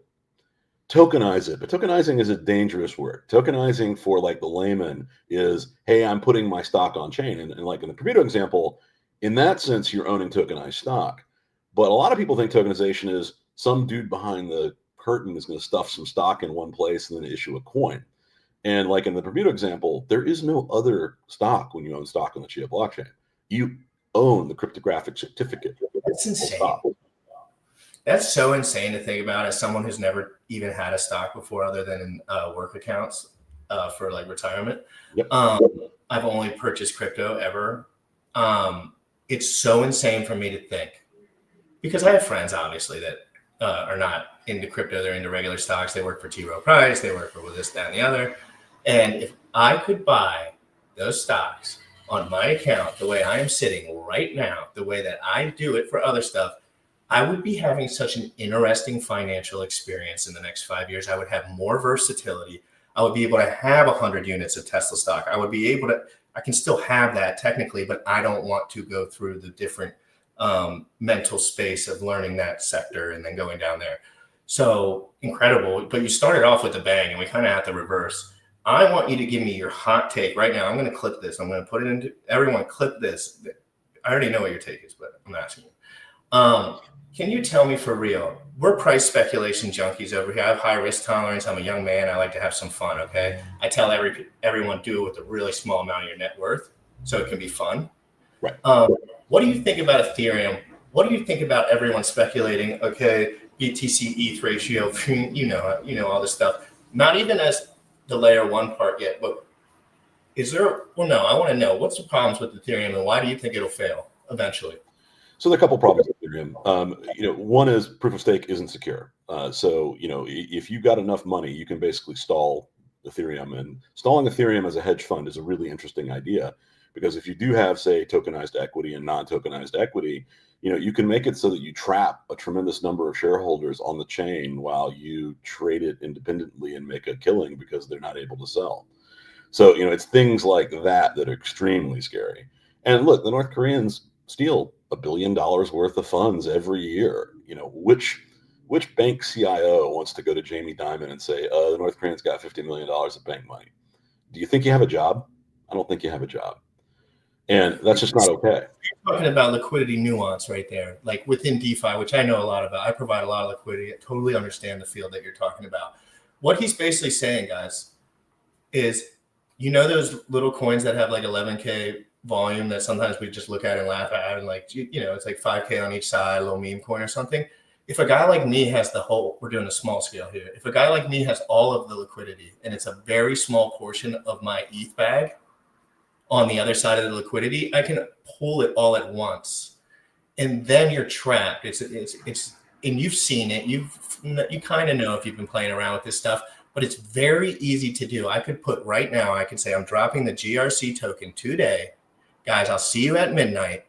tokenize it. But tokenizing is a dangerous word. Tokenizing for like the layman is, hey, I'm putting my stock on chain. And like in the Bermuda example, in that sense, you're owning tokenized stock. But a lot of people think tokenization is some dude behind the curtain is going to stuff some stock in one place and then issue a coin. And like in the Bermuda example, there is no other stock when you own stock on the Chia blockchain. You own the cryptographic certificate. That's insane. Stock. That's so insane to think about as someone who's never even had a stock before other than in work accounts for like retirement. Yep. I've only purchased crypto ever. It's so insane for me to think, because I have friends obviously that are not into crypto. They're into regular stocks. They work for T. Rowe Price. They work for this, that, and the other. And if I could buy those stocks on my account the way I am sitting right now, the way that I do it for other stuff, I would be having such an interesting financial experience in the next 5 years. I would have more versatility. I would be able to have 100 units of Tesla stock. I would be able to, I can still have that technically, but I don't want to go through the different mental space of learning that sector and then going down there. So incredible. But you started off with a bang, and we kind of have to reverse. I want you to give me your hot take right now. I'm going to clip this. I'm going to put it into everyone. Clip this. I already know what your take is, but I'm asking you. Can you tell me for real? We're price speculation junkies over here. I have high risk tolerance. I'm a young man. I like to have some fun. Okay. I tell everyone do it with a really small amount of your net worth, so it can be fun. Right. What do you think about Ethereum? What do you think about everyone speculating? Okay, BTC ETH ratio. You know all this stuff. Not even as the layer one part yet, but is there? Well, no. I want to know what's the problems with Ethereum and why do you think it'll fail eventually? So there are a couple problems with Ethereum. One is proof of stake isn't secure. So if you got enough money, you can basically stall Ethereum. And stalling Ethereum as a hedge fund is a really interesting idea, because if you do have, say, tokenized equity and non-tokenized equity, you can make it so that you trap a tremendous number of shareholders on the chain while you trade it independently and make a killing because they're not able to sell. So it's things like that that are extremely scary. And look, the North Koreans steal $1 billion worth of funds every year. Which bank CIO wants to go to Jamie Dimon and say, the North Koreans got $50 million of bank money? Do you think you have a job? I don't think you have a job. And that's just not okay. You're talking about liquidity nuance right there, like within DeFi, which I know a lot about. I provide a lot of liquidity. I totally understand the field that you're talking about. What he's basically saying, guys, is those little coins that have like 11K volume that sometimes we just look at and laugh at, and like, it's like 5K on each side, a little meme coin or something. If a guy like me has we're doing a small scale here. If a guy like me has all of the liquidity and it's a very small portion of my ETH bag on the other side of the liquidity, I can pull it all at once. And then you're trapped. It's and you've seen it. You kind of know if you've been playing around with this stuff, but it's very easy to do. I could put right now, I could say I'm dropping the GRC token today. Guys, I'll see you at midnight.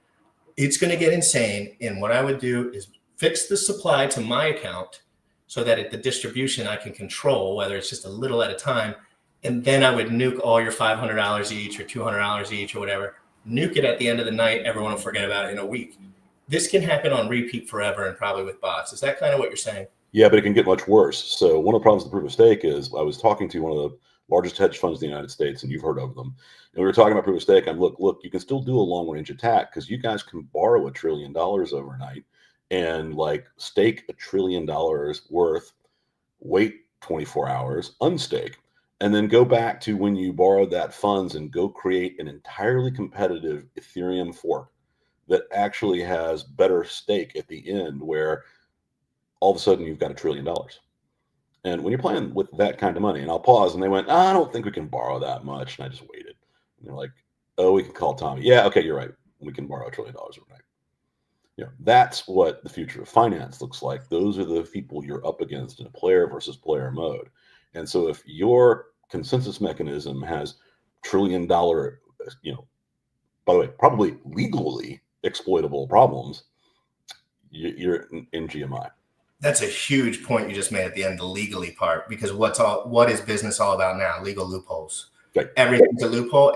It's going to get insane. And what I would do is fix the supply to my account so that at the distribution I can control, whether it's just a little at a time. And then I would nuke all your $500 each or $200 each or whatever. Nuke it at the end of the night. Everyone will forget about it in a week. This can happen on repeat forever and probably with bots. Is that kind of what you're saying? Yeah, but it can get much worse. So one of the problems with proof of stake is I was talking to one of the largest hedge funds in the United States, and you've heard of them. And we were talking about proof of stake. And look, you can still do a long range attack because you guys can borrow $1 trillion overnight and like stake $1 trillion worth, wait 24 hours, unstake, and then go back to when you borrowed that funds and go create an entirely competitive Ethereum fork that actually has better stake at the end, where all of a sudden you've got $1 trillion. And when you're playing with that kind of money, and I'll pause, and they went, I don't think we can borrow that much. And I just waited. And they're like, oh, we can call Tommy. Yeah, okay, you're right. We can borrow $1 trillion overnight. That's what the future of finance looks like. Those are the people you're up against in a player versus player mode. And so if your consensus mechanism has $1 trillion, by the way, probably legally exploitable problems, you're in GMI. That's a huge point you just made at the end, the legally part, because what is business all about now? Legal loopholes. Right. Everything's a loophole.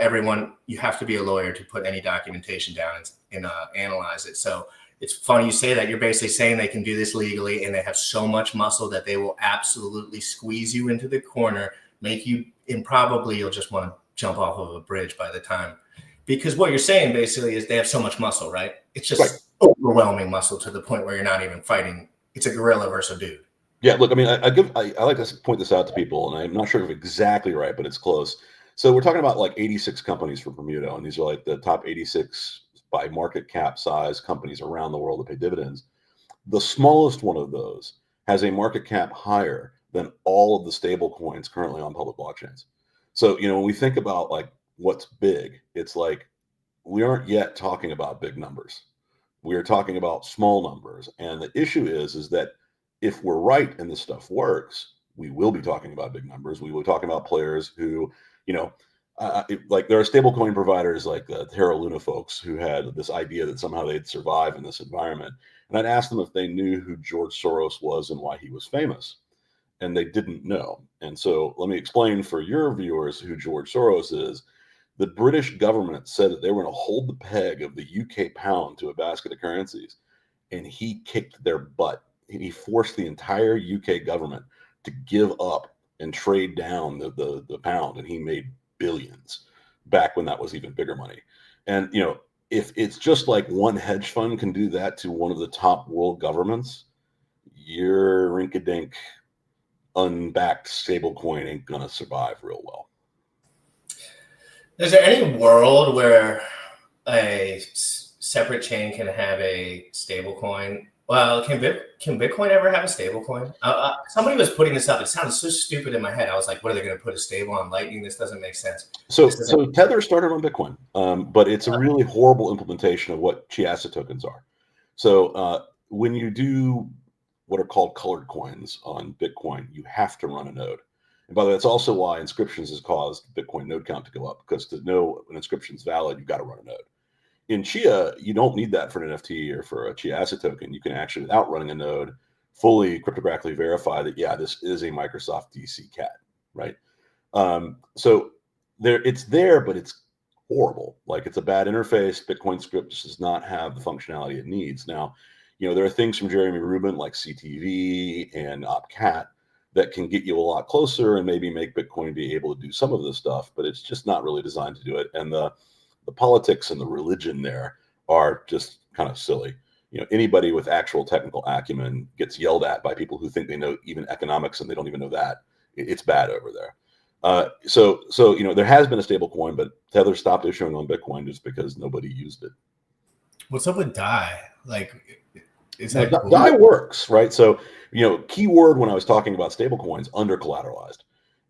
You have to be a lawyer to put any documentation down and analyze it. So it's funny you say that. You're basically saying they can do this legally, and they have so much muscle that they will absolutely squeeze you into the corner, make you, and probably you'll just want to jump off of a bridge by the time. Because what you're saying basically is they have so much muscle, right? It's just overwhelming muscle to the point where you're not even fighting. It's a gorilla versus a dude. Yeah, look, I mean, I like to point this out to people, and I'm not sure if exactly right, but it's close. So we're talking about like 86 companies from Bermuda, and these are like the top 86 by market cap size companies around the world that pay dividends. The smallest one of those has a market cap higher than all of the stable coins currently on public blockchains. So, when we think about like what's big, it's like we aren't yet talking about big numbers. We are talking about small numbers. And the issue is that if we're right and this stuff works, we will be talking about big numbers. We will be talking about players who, like there are stablecoin providers like the Terra Luna folks who had this idea that somehow they'd survive in this environment. And I'd asked them if they knew who George Soros was and why he was famous. And they didn't know. And so let me explain for your viewers who George Soros is. The British government said that they were going to hold the peg of the UK pound to a basket of currencies. And he kicked their butt. He forced the entire UK government to give up and trade down the pound. And he made billions back when that was even bigger money. And, if it's just like one hedge fund can do that to one of the top world governments, your rinky-dink unbacked stablecoin ain't going to survive real well. Is there any world where a separate chain can have a stable coin? Well, can Bitcoin ever have a stable coin? Somebody was putting this up. It sounded so stupid in my head. I was like, what are they going to put a stable on Lightning? This doesn't make sense. So Tether started on Bitcoin, but it's a really horrible implementation of what Chia tokens are. So when you do what are called colored coins on Bitcoin, you have to run a node. And by the way, that's also why inscriptions has caused Bitcoin node count to go up, because to know an inscription is valid, you've got to run a node. In Chia, you don't need that for an NFT or for a Chia token. You can actually, without running a node, fully cryptographically verify that, yeah, this is a Microsoft DC cat, right? So it's there, but it's horrible. Like, it's a bad interface. Bitcoin script just does not have the functionality it needs. Now, there are things from Jeremy Rubin like CTV and OpCat that can get you a lot closer and maybe make Bitcoin be able to do some of this stuff, but it's just not really designed to do it. And the politics and the religion there are just kind of silly. Anybody with actual technical acumen gets yelled at by people who think they know even economics, and they don't even know that. It's bad over there. So there has been a stable coin, but Tether stopped issuing on Bitcoin just because nobody used it. What's up with DAI? Like, is that cool? DAI works, right? So, key word when I was talking about stable coins, under collateralized.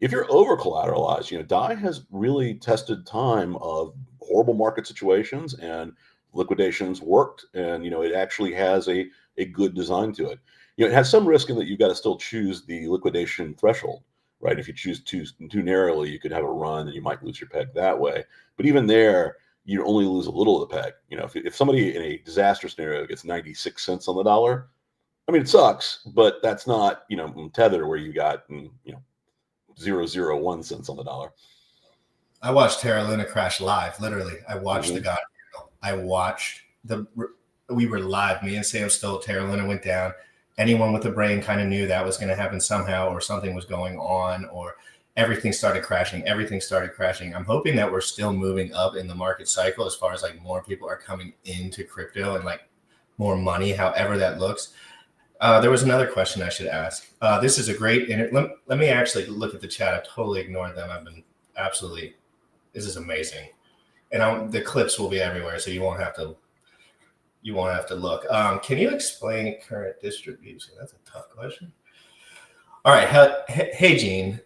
If you're over collateralized, DAI has really tested time of horrible market situations, and liquidations worked, and it actually has a good design to it. It has some risk in that you've got to still choose the liquidation threshold, right? If you choose too narrowly, you could have a run and you might lose your peg that way. But even there, you only lose a little of the peg. If somebody in a disaster scenario gets 96 cents on the dollar, I mean, it sucks, but that's not Tether where you got 0.001 cents on the dollar. I watched Terra Luna crash live. Literally, I watched the God. I watched we were live. Me and Sam Stoll. Terra Luna went down. Anyone with a brain kind of knew that was going to happen somehow, or something was going on, or everything started crashing. I'm hoping that we're still moving up in the market cycle as far as like more people are coming into crypto and like more money, however that looks. There was another question I should ask. This is a great. Let me actually look at the chat. I totally ignored them. I've been absolutely. This is amazing, and the clips will be everywhere, so you won't have to look. Can you explain current distribution? That's a tough question. All right. Hey, Gene.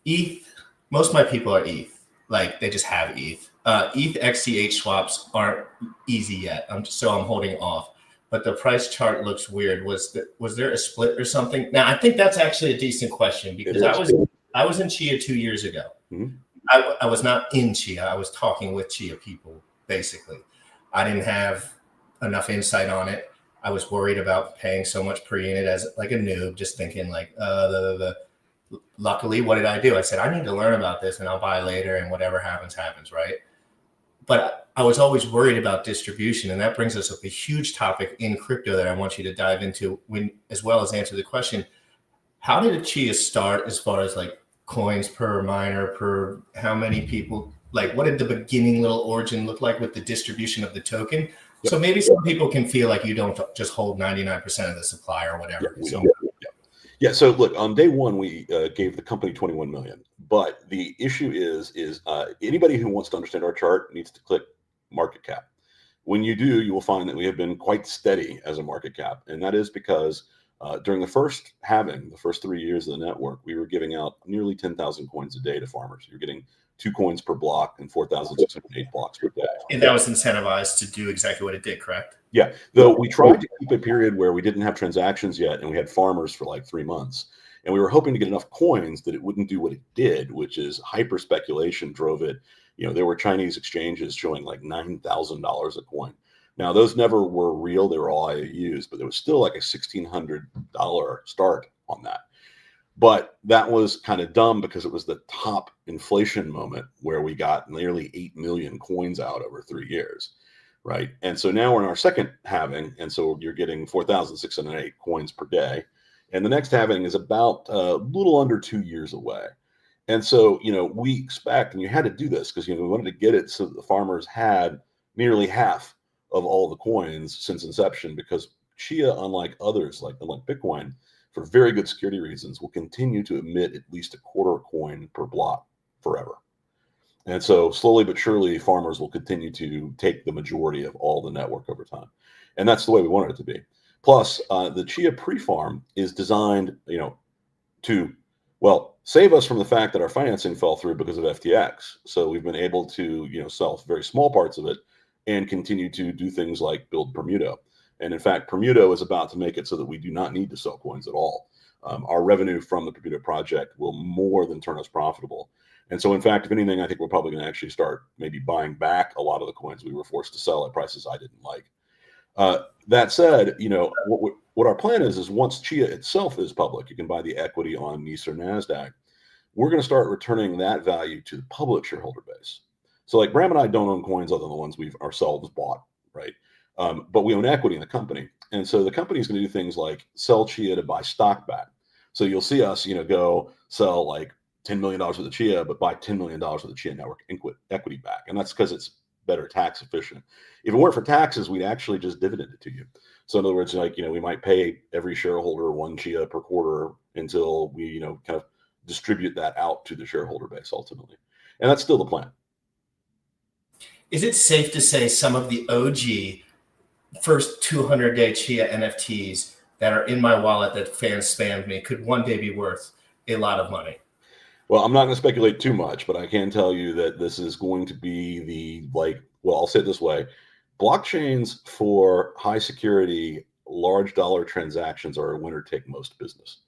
ETH. Most of my people are ETH. Like, they just have ETH. ETH XCH swaps aren't easy yet. I'm holding off. But the price chart looks weird. Was there a split or something? Now, I think that's actually a decent question, because I was in Chia 2 years ago. Mm-hmm. I was not in Chia. I was talking with Chia people, basically. I didn't have enough insight on it. I was worried about paying so much per unit as like a noob, just thinking like, luckily, what did I do? I said, I need to learn about this and I'll buy later, and whatever happens, happens, right? but I was always worried about distribution. And that brings us up a huge topic in crypto that I want you to dive into as well as answer the question. How did Chia start as far as like coins per miner, per how many people, like what did the beginning little origin look like with the distribution of the token? Yep. So maybe some people can feel like you don't just hold 99% of the supply or whatever. Yeah. So look, on day one, we gave the company 21 million. But the issue is anybody who wants to understand our chart needs to click market cap. When you do, you will find that we have been quite steady as a market cap. And that is because during the first halving, the first 3 years of the network, we were giving out nearly 10,000 coins a day to farmers. You're getting 2 coins per block and 4,608 blocks per day. And that was incentivized to do exactly what it did, correct? Yeah, though we tried to keep a period where we didn't have transactions yet and we had farmers for like 3 months. And we were hoping to get enough coins that it wouldn't do what it did, which is hyper speculation drove it. You know, there were Chinese exchanges showing like $9,000 a coin. Now, those never were real. They were all IOUs, but there was still like a $1,600 start on that. But that was kind of dumb because it was the top inflation moment where we got nearly 8 million coins out over 3 years, right? And so now we're in our second halving, and so you're getting 4,608 coins per day. And the next halving is about a little under 2 years away. And so, you know, we expect, and you had to do this because, you know, we wanted to get it so that the farmers had nearly half of all the coins since inception, because Chia, unlike others, like Bitcoin, for very good security reasons, will continue to emit at least a quarter coin per block forever. And so slowly but surely, farmers will continue to take the majority of all the network over time. And that's the way we want it to be. Plus, the Chia pre-farm is designed, you know, to, well, save us from the fact that our financing fell through because of FTX. So we've been able to, you know, sell very small parts of it and continue to do things like build Permuto. And in fact, Permuto is about to make it so that we do not need to sell coins at all. Our revenue from the Permuto project will more than turn us profitable. And so, in fact, if anything, I think we're probably going to actually start maybe buying back a lot of the coins we were forced to sell at prices I didn't like. That said, you know, what our plan is once Chia itself is public, you can buy the equity on NYSE or NASDAQ. We're going to start returning that value to the public shareholder base. So like Bram and I don't own coins other than the ones we've ourselves bought, right? But we own equity in the company. And so the company is going to do things like sell Chia to buy stock back. So you'll see us, you know, go sell like $10 million worth of Chia, but buy $10 million worth of Chia Network equity back. And that's because it's better tax efficient. If it weren't for taxes, we'd actually just dividend it to you. So in other words, like, you know, we might pay every shareholder 1 Chia per quarter until we, you know, kind of distribute that out to the shareholder base ultimately. And that's still the plan. Is it safe to say some of the OG first 200-day Chia NFTs that are in my wallet that fans spammed me could one day be worth a lot of money? Well, I'm not going to speculate too much, but I can tell you that this is going to be the, like, well, I'll say it this way. Blockchains for high security, large dollar transactions are a winner take most business.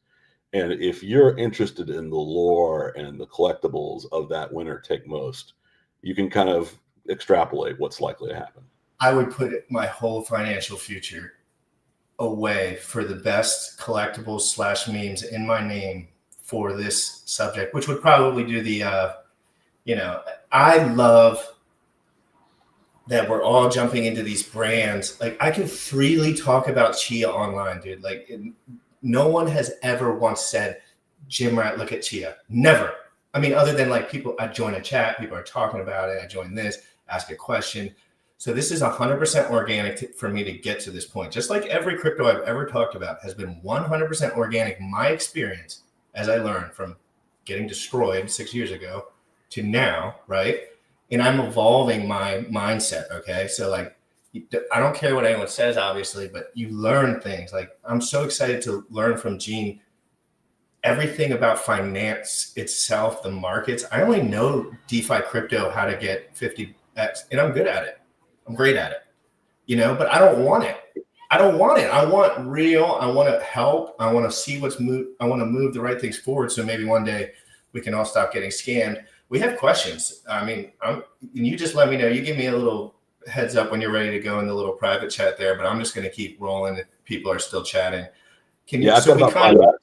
And if you're interested in the lore and the collectibles of that winner take most, you can kind of extrapolate what's likely to happen. I would put my whole financial future away for the best collectibles / memes in my name for this subject, which would probably do the, you know, I love that we're all jumping into these brands. Like I can freely talk about Chia online, dude. Like no one has ever once said, Jim Rat, look at Chia. Never. I mean, other than like people, I join a chat, people are talking about it. I join this, ask a question. So this is 100% organic for me to get to this point. Just like every crypto I've ever talked about has been 100% organic. My experience, as I learned from getting destroyed 6 years ago to now, right? And I'm evolving my mindset, okay? So like, I don't care what anyone says, obviously, but you learn things. Like I'm so excited to learn from Gene everything about finance itself, the markets. I only know DeFi crypto, how to get 50x, and I'm good at it. I'm great at it, you know, but I don't want it. I don't want it. I want real. I want to help. I want to see what's move. I want to move the right things forward. So maybe one day we can all stop getting scammed. We have questions. I mean, and you just let me know. You give me a little heads up when you're ready to go in the little private chat there, but I'm just going to keep rolling if people are still chatting. Can you? Yeah, So we kind of,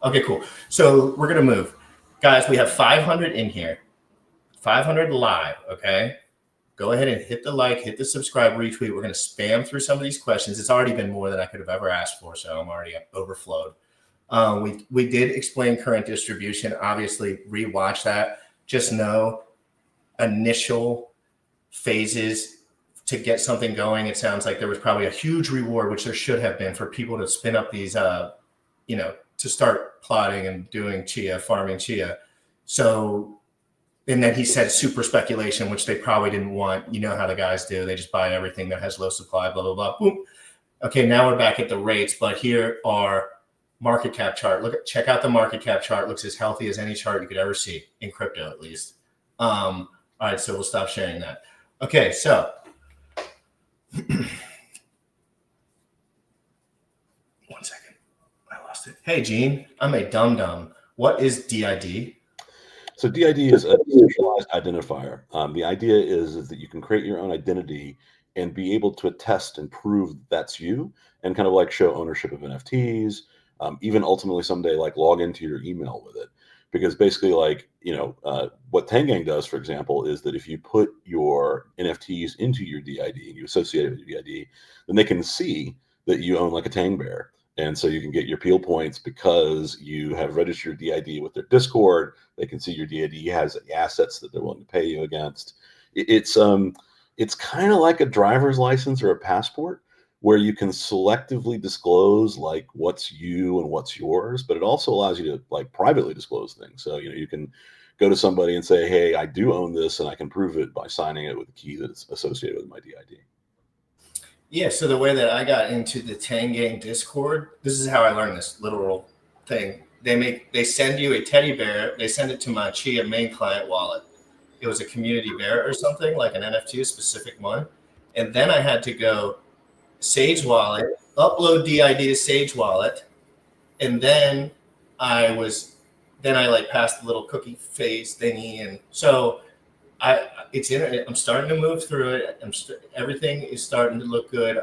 okay, cool. So we're going to move. Guys, we have 500 in here, 500 live, okay? go ahead and hit the like, hit the subscribe, retweet. We're going to spam through some of these questions. It's already been more than I could have ever asked for, so I'm already overflowed. We did explain current distribution. Obviously, rewatch that. Just know initial phases to get something going. It sounds like there was probably a huge reward, which there should have been, for people to spin up these, to start plotting and doing farming Chia. So, and then he said super speculation, which they probably didn't want. You know how the guys do. They just buy everything that has low supply, blah, blah, blah. Boom. Okay, now we're back at the rates, but here are market cap chart. Check out the market cap chart. Looks as healthy as any chart you could ever see, in crypto at least. All right, so we'll stop sharing that. Okay, so one second. I lost it. Hey, Gene, I'm a dum-dum. What is DID? So DID is a decentralized identifier. The idea is that you can create your own identity and be able to attest and prove that's you, and kind of like show ownership of NFTs, even ultimately someday like log into your email with it. Because basically, like, what Tangang does, for example, is that if you put your NFTs into your DID and you associate it with your DID, then they can see that you own like a Tang Bear. And so you can get your peel points because you have registered DID with their Discord. They can see your DID has assets that they're willing to pay you against. It's kind of like a driver's license or a passport, where you can selectively disclose like what's you and what's yours, but it also allows you to like privately disclose things. So, you can go to somebody and say, hey, I do own this, and I can prove it by signing it with a key that's associated with my DID. Yeah, so the way that I got into the Tangang Discord, this is how I learned this literal thing. They send you a teddy bear. They send it to my Chia main client wallet. It was a community bear or something, like an NFT, a specific one. And then I had to go Sage Wallet, upload DID to Sage Wallet, and then I like passed the little cookie phase thingy, and so I'm starting to move through it. Everything is starting to look good.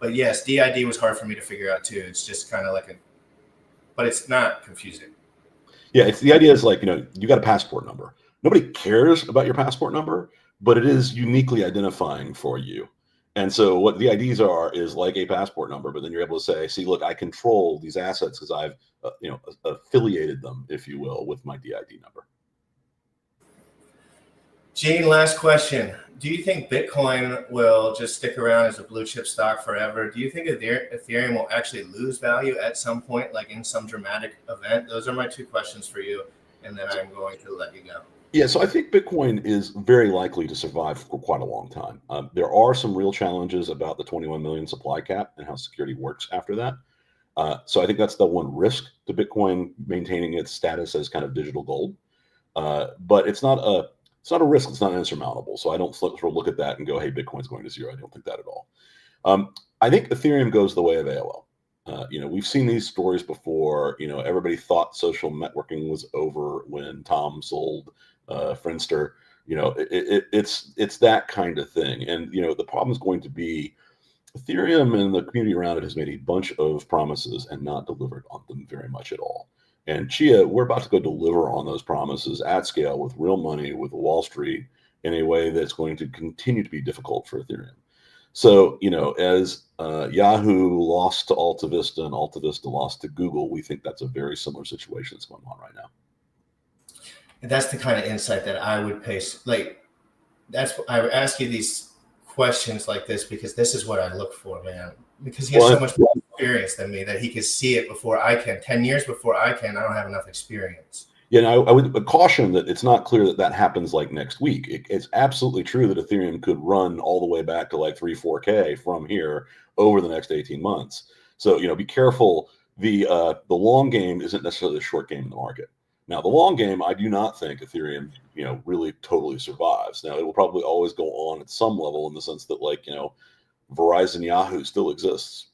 But yes, DID was hard for me to figure out too. It's just kind of like but it's not confusing. Yeah, the idea is like, you got a passport number. Nobody cares about your passport number, but it is uniquely identifying for you. And so what the IDs are is like a passport number, but then you're able to say, see, look, I control these assets because I've, affiliated them, if you will, with my DID number. Gene, last question. Do you think Bitcoin will just stick around as a blue chip stock forever? Do you think Ethereum will actually lose value at some point, like in some dramatic event? Those are my two questions for you, and then I'm going to let you go. Yeah, so I think Bitcoin is very likely to survive for quite a long time. There are some real challenges about the 21 million supply cap and how security works after that. So I think that's the one risk to Bitcoin maintaining its status as kind of digital gold. But it's not a risk. It's not insurmountable. So I don't sort of look at that and go, hey, Bitcoin's going to zero. I don't think that at all. I think Ethereum goes the way of AOL. We've seen these stories before. Everybody thought social networking was over when Tom sold Friendster. It's that kind of thing. And, the problem is going to be Ethereum and the community around it has made a bunch of promises and not delivered on them very much at all. And Chia, we're about to go deliver on those promises at scale with real money, with Wall Street, in a way that's going to continue to be difficult for Ethereum. So, as Yahoo lost to AltaVista and AltaVista lost to Google, we think that's a very similar situation that's going on right now. And that's the kind of insight that I would pay. I would ask you these questions like this because this is what I look for, man. Because he has so much more experience than me that he can see it before I can. 10 years before I can, I don't have enough experience. Yeah, and I would caution that it's not clear that happens like next week. It's absolutely true that Ethereum could run all the way back to like 3-4K from here over the next 18 months. So, be careful. The long game isn't necessarily the short game in the market. Now, the long game, I do not think Ethereum, really totally survives. Now, it will probably always go on at some level in the sense that, like, Verizon, Yahoo still exists.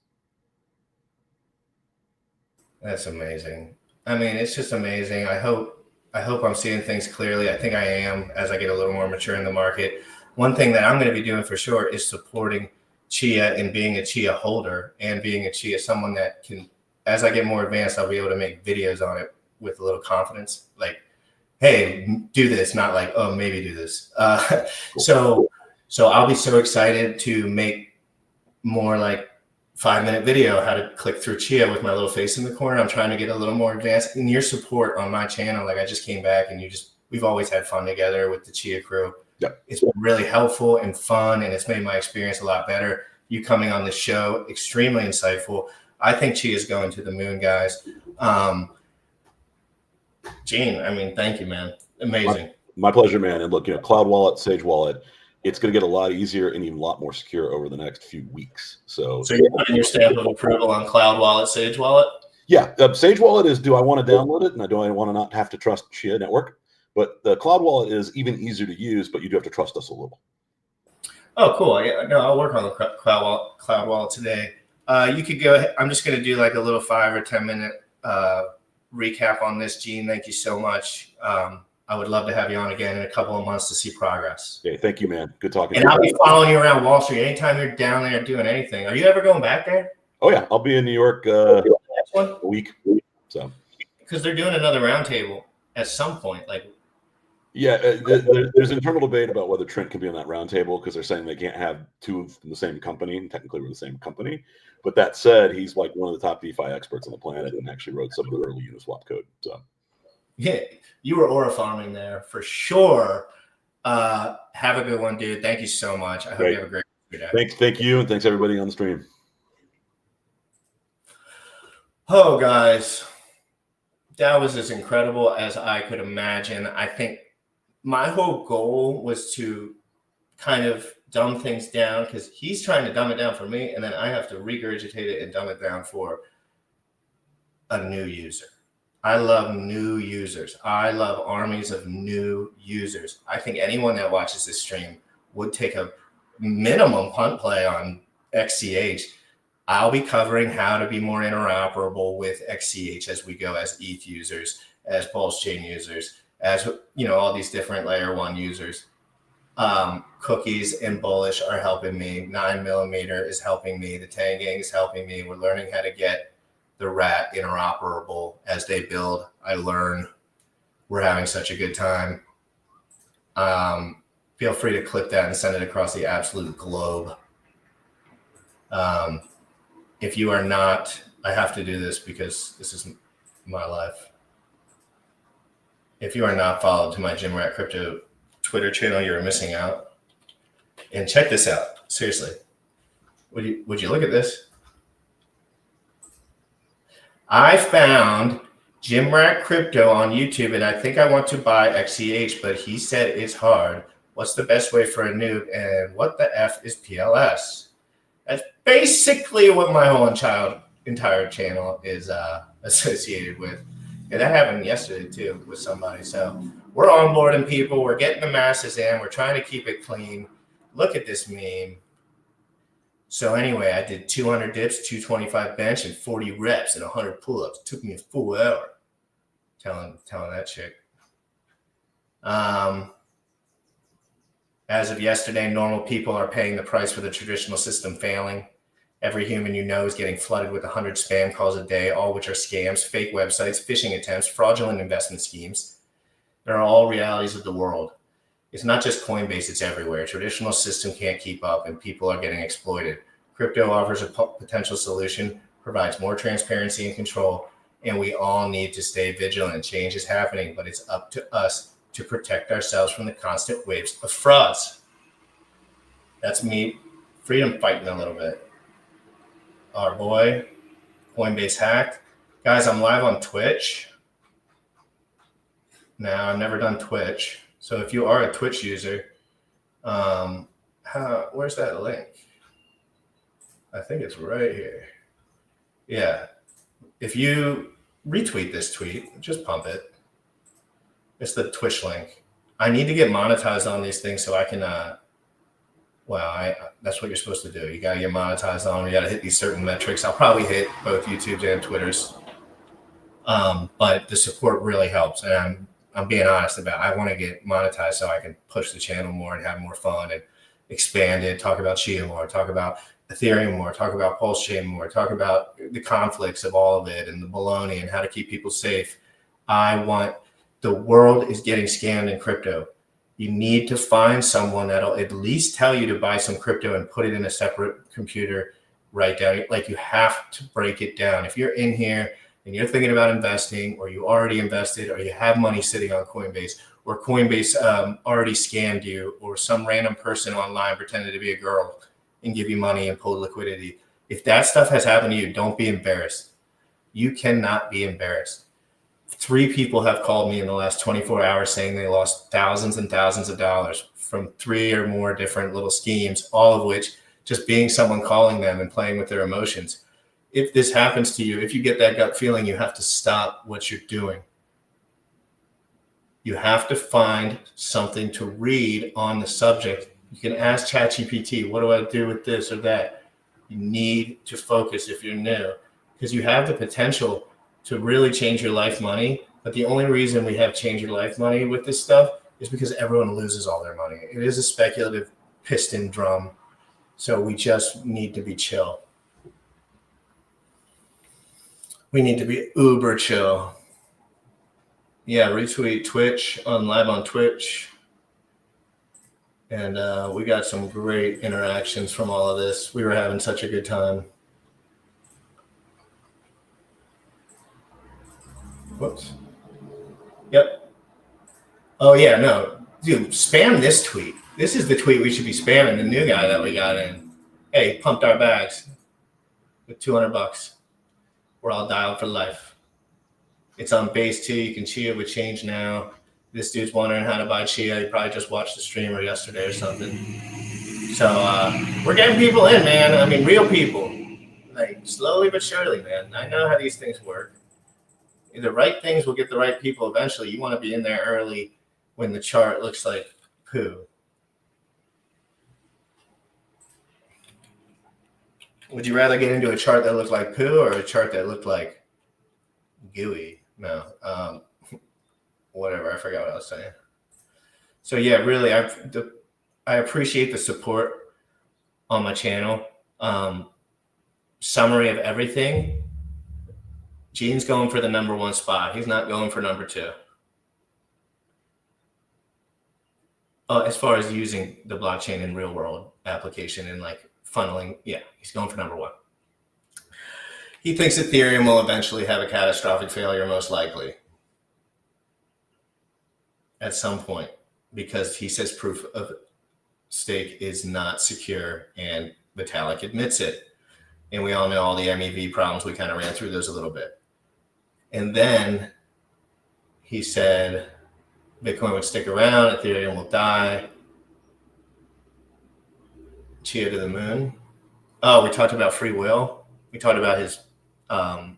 That's amazing. I mean, it's just amazing. I hope I'm seeing things clearly. I think I am as I get a little more mature in the market. One thing that I'm going to be doing for sure is supporting Chia and being a Chia holder and being a Chia, someone that can, as I get more advanced, I'll be able to make videos on it with a little confidence. Like, hey, do this, not like, oh, maybe do this. Cool. So So I'll be so excited to make more like 5-minute video, how to click through Chia with my little face in the corner. I'm trying to get a little more advanced in your support on my channel. Like I just came back and we've always had fun together with the Chia crew. Yep. It's been really helpful and fun, and it's made my experience a lot better. You coming on the show, extremely insightful. I think Chia is going to the moon, guys. Gene, I mean, thank you, man. Amazing. My pleasure, man. And look, Cloud Wallet, Sage Wallet, it's going to get a lot easier and even a lot more secure over the next few weeks. So you're putting your stamp of approval on Cloud Wallet, Sage Wallet? Yeah, Sage Wallet is, do I want to download it? And do I want to not have to trust Chia Network? But the Cloud Wallet is even easier to use, but you do have to trust us a little. Oh, cool. Yeah, no, I'll work on the Cloud Wallet today. You could go ahead. I'm just going to do like a little 5 or 10 minute recap on this, Gene. Thank you so much. I would love to have you on again in a couple of months to see progress. Okay, thank you, man. Good talking. And I'll be following you around Wall Street anytime you're down there doing anything. Are you ever going back there? Oh yeah, I'll be in New York a week. So because they're doing another roundtable at some point, like. Yeah, there's internal debate about whether Trent can be on that roundtable because they're saying they can't have two from the same company, and technically we're the same company. But that said, he's like one of the top DeFi experts on the planet and actually wrote some of the early Uniswap code. So yeah, you were aura farming there for sure. Have a good one, dude. Thank you so much. I hope you have a great day. Thank you, and thanks everybody on the stream. Oh, guys, that was as incredible as I could imagine. I think my whole goal was to kind of dumb things down because he's trying to dumb it down for me, and then I have to regurgitate it and dumb it down for a new user. I love new users. I love armies of new users. I think anyone that watches this stream would take a minimum punt play on XCH. I'll be covering how to be more interoperable with XCH as we go, as ETH users, as Pulse Chain users, as all these different layer 1 users. Cookies and Bullish are helping me. 9mm is helping me. The Tangang is helping me. We're learning how to get the rat interoperable as they build. I learn. We're having such a good time. Feel free to clip that and send it across the absolute globe. If you are not, I have to do this because this is my life. If you are not followed to my Jim Rat Crypto Twitter channel, you're missing out. And check this out. Seriously. Would you look at this? I found Jim Rat Crypto on YouTube, and I think I want to buy XCH, but he said it's hard. What's the best way for a noob? And what the F is PLS? That's basically what my whole entire channel is associated with. And that happened yesterday too with somebody. So we're onboarding people. We're getting the masses in. We're trying to keep it clean. Look at this meme. So anyway, I did 200 dips, 225 bench, and 40 reps and 100 pull-ups. It took me a full hour. Telling that chick. As of yesterday, normal people are paying the price for the traditional system failing. Every human you know is getting flooded with 100 spam calls a day, all which are scams, fake websites, phishing attempts, fraudulent investment schemes. They're all realities of the world. It's not just Coinbase, it's everywhere. Traditional system can't keep up and people are getting exploited. Crypto offers a potential solution, provides more transparency and control, and we all need to stay vigilant. Change is happening, but it's up to us to protect ourselves from the constant waves of frauds. That's me, freedom fighting a little bit. Our boy, Coinbase hacked. Guys, I'm live on Twitch. Now, I've never done Twitch. So if you are a Twitch user, where's that link? I think it's right here. Yeah. If you retweet this tweet, just pump it. It's the Twitch link. I need to get monetized on these things so I can, that's what you're supposed to do. You got to get monetized on them. You got to hit these certain metrics. I'll probably hit both YouTube's and Twitter's. But the support really helps. And I'm being honest about it. I want to get monetized so I can push the channel more and have more fun and expand it, talk about Chia more, talk about Ethereum more, talk about Pulse Chain more, talk about the conflicts of all of it and the baloney and how to keep people safe. The world is getting scammed in crypto. You need to find someone that'll at least tell you to buy some crypto and put it in a separate computer, write down. Like, you have to break it down. If you're in here and you're thinking about investing, or you already invested, or you have money sitting on Coinbase, or Coinbase already scammed you, or some random person online pretended to be a girl and give you money and pulled liquidity. If that stuff has happened to you, don't be embarrassed. You cannot be embarrassed. 3 people have called me in the last 24 hours saying they lost thousands and thousands of dollars from 3 or more different little schemes, all of which just being someone calling them and playing with their emotions. If this happens to you, if you get that gut feeling, you have to stop what you're doing. You have to find something to read on the subject. You can ask ChatGPT, what do I do with this or that? You need to focus if you're new, because you have the potential to really change your life money. But the only reason we have change your life money with this stuff is because everyone loses all their money. It is a speculative piston drum. So we just need to be chill. We need to be uber chill. Yeah, retweet Twitch, on live on Twitch. And we got some great interactions from all of this. We were having such a good time. Whoops. Yep. Oh, yeah, no. Dude, spam this tweet. This is the tweet we should be spamming, the new guy that we got in. Hey, pumped our bags with $200. We're all dialed for life. It's on base too. You can Chia with change now. This dude's wondering how to buy Chia. He probably just watched the streamer yesterday or something. So we're getting people in, man. I mean, real people. Like, slowly but surely, man. I know how these things work. The right things will get the right people eventually. You want to be in there early when the chart looks like poo. Would you rather get into a chart that looked like poo or a chart that looked like gooey? No. Whatever. I forgot what I was saying. So yeah, really, I appreciate the support on my channel. Summary of everything. Gene's going for the #1 spot. He's not going for #2. As far as using the blockchain in real world application and like funneling, yeah, he's going for #1. He thinks Ethereum will eventually have a catastrophic failure, most likely, at some point, because he says proof of stake is not secure, and Vitalik admits it. And we all know all the MEV problems. We kind of ran through those a little bit. And then he said Bitcoin would stick around, Ethereum will die. Chia to the moon. Oh, we talked about free will. We talked about his, I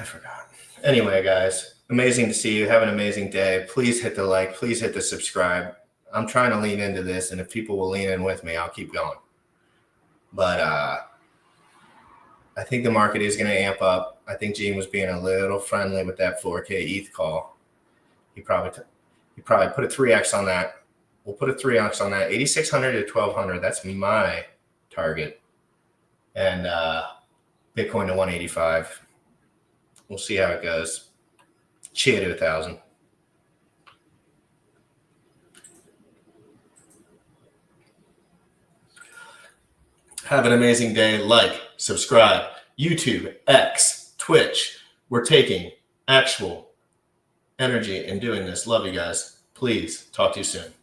forgot. Anyway, guys, amazing to see you. Have an amazing day. Please hit the like. Please hit the subscribe. I'm trying to lean into this, and if people will lean in with me, I'll keep going. But I think the market is going to amp up. I think Gene was being a little friendly with that 4K ETH call. He probably put a 3x on that. We'll put a 3x on that. 8,600 to 1,200. That's my target. And Bitcoin to 185. We'll see how it goes. Chia to 1,000. Have an amazing day. Like, subscribe, YouTube, X, Twitch. We're taking actual energy in doing this. Love you guys. Please talk to you soon.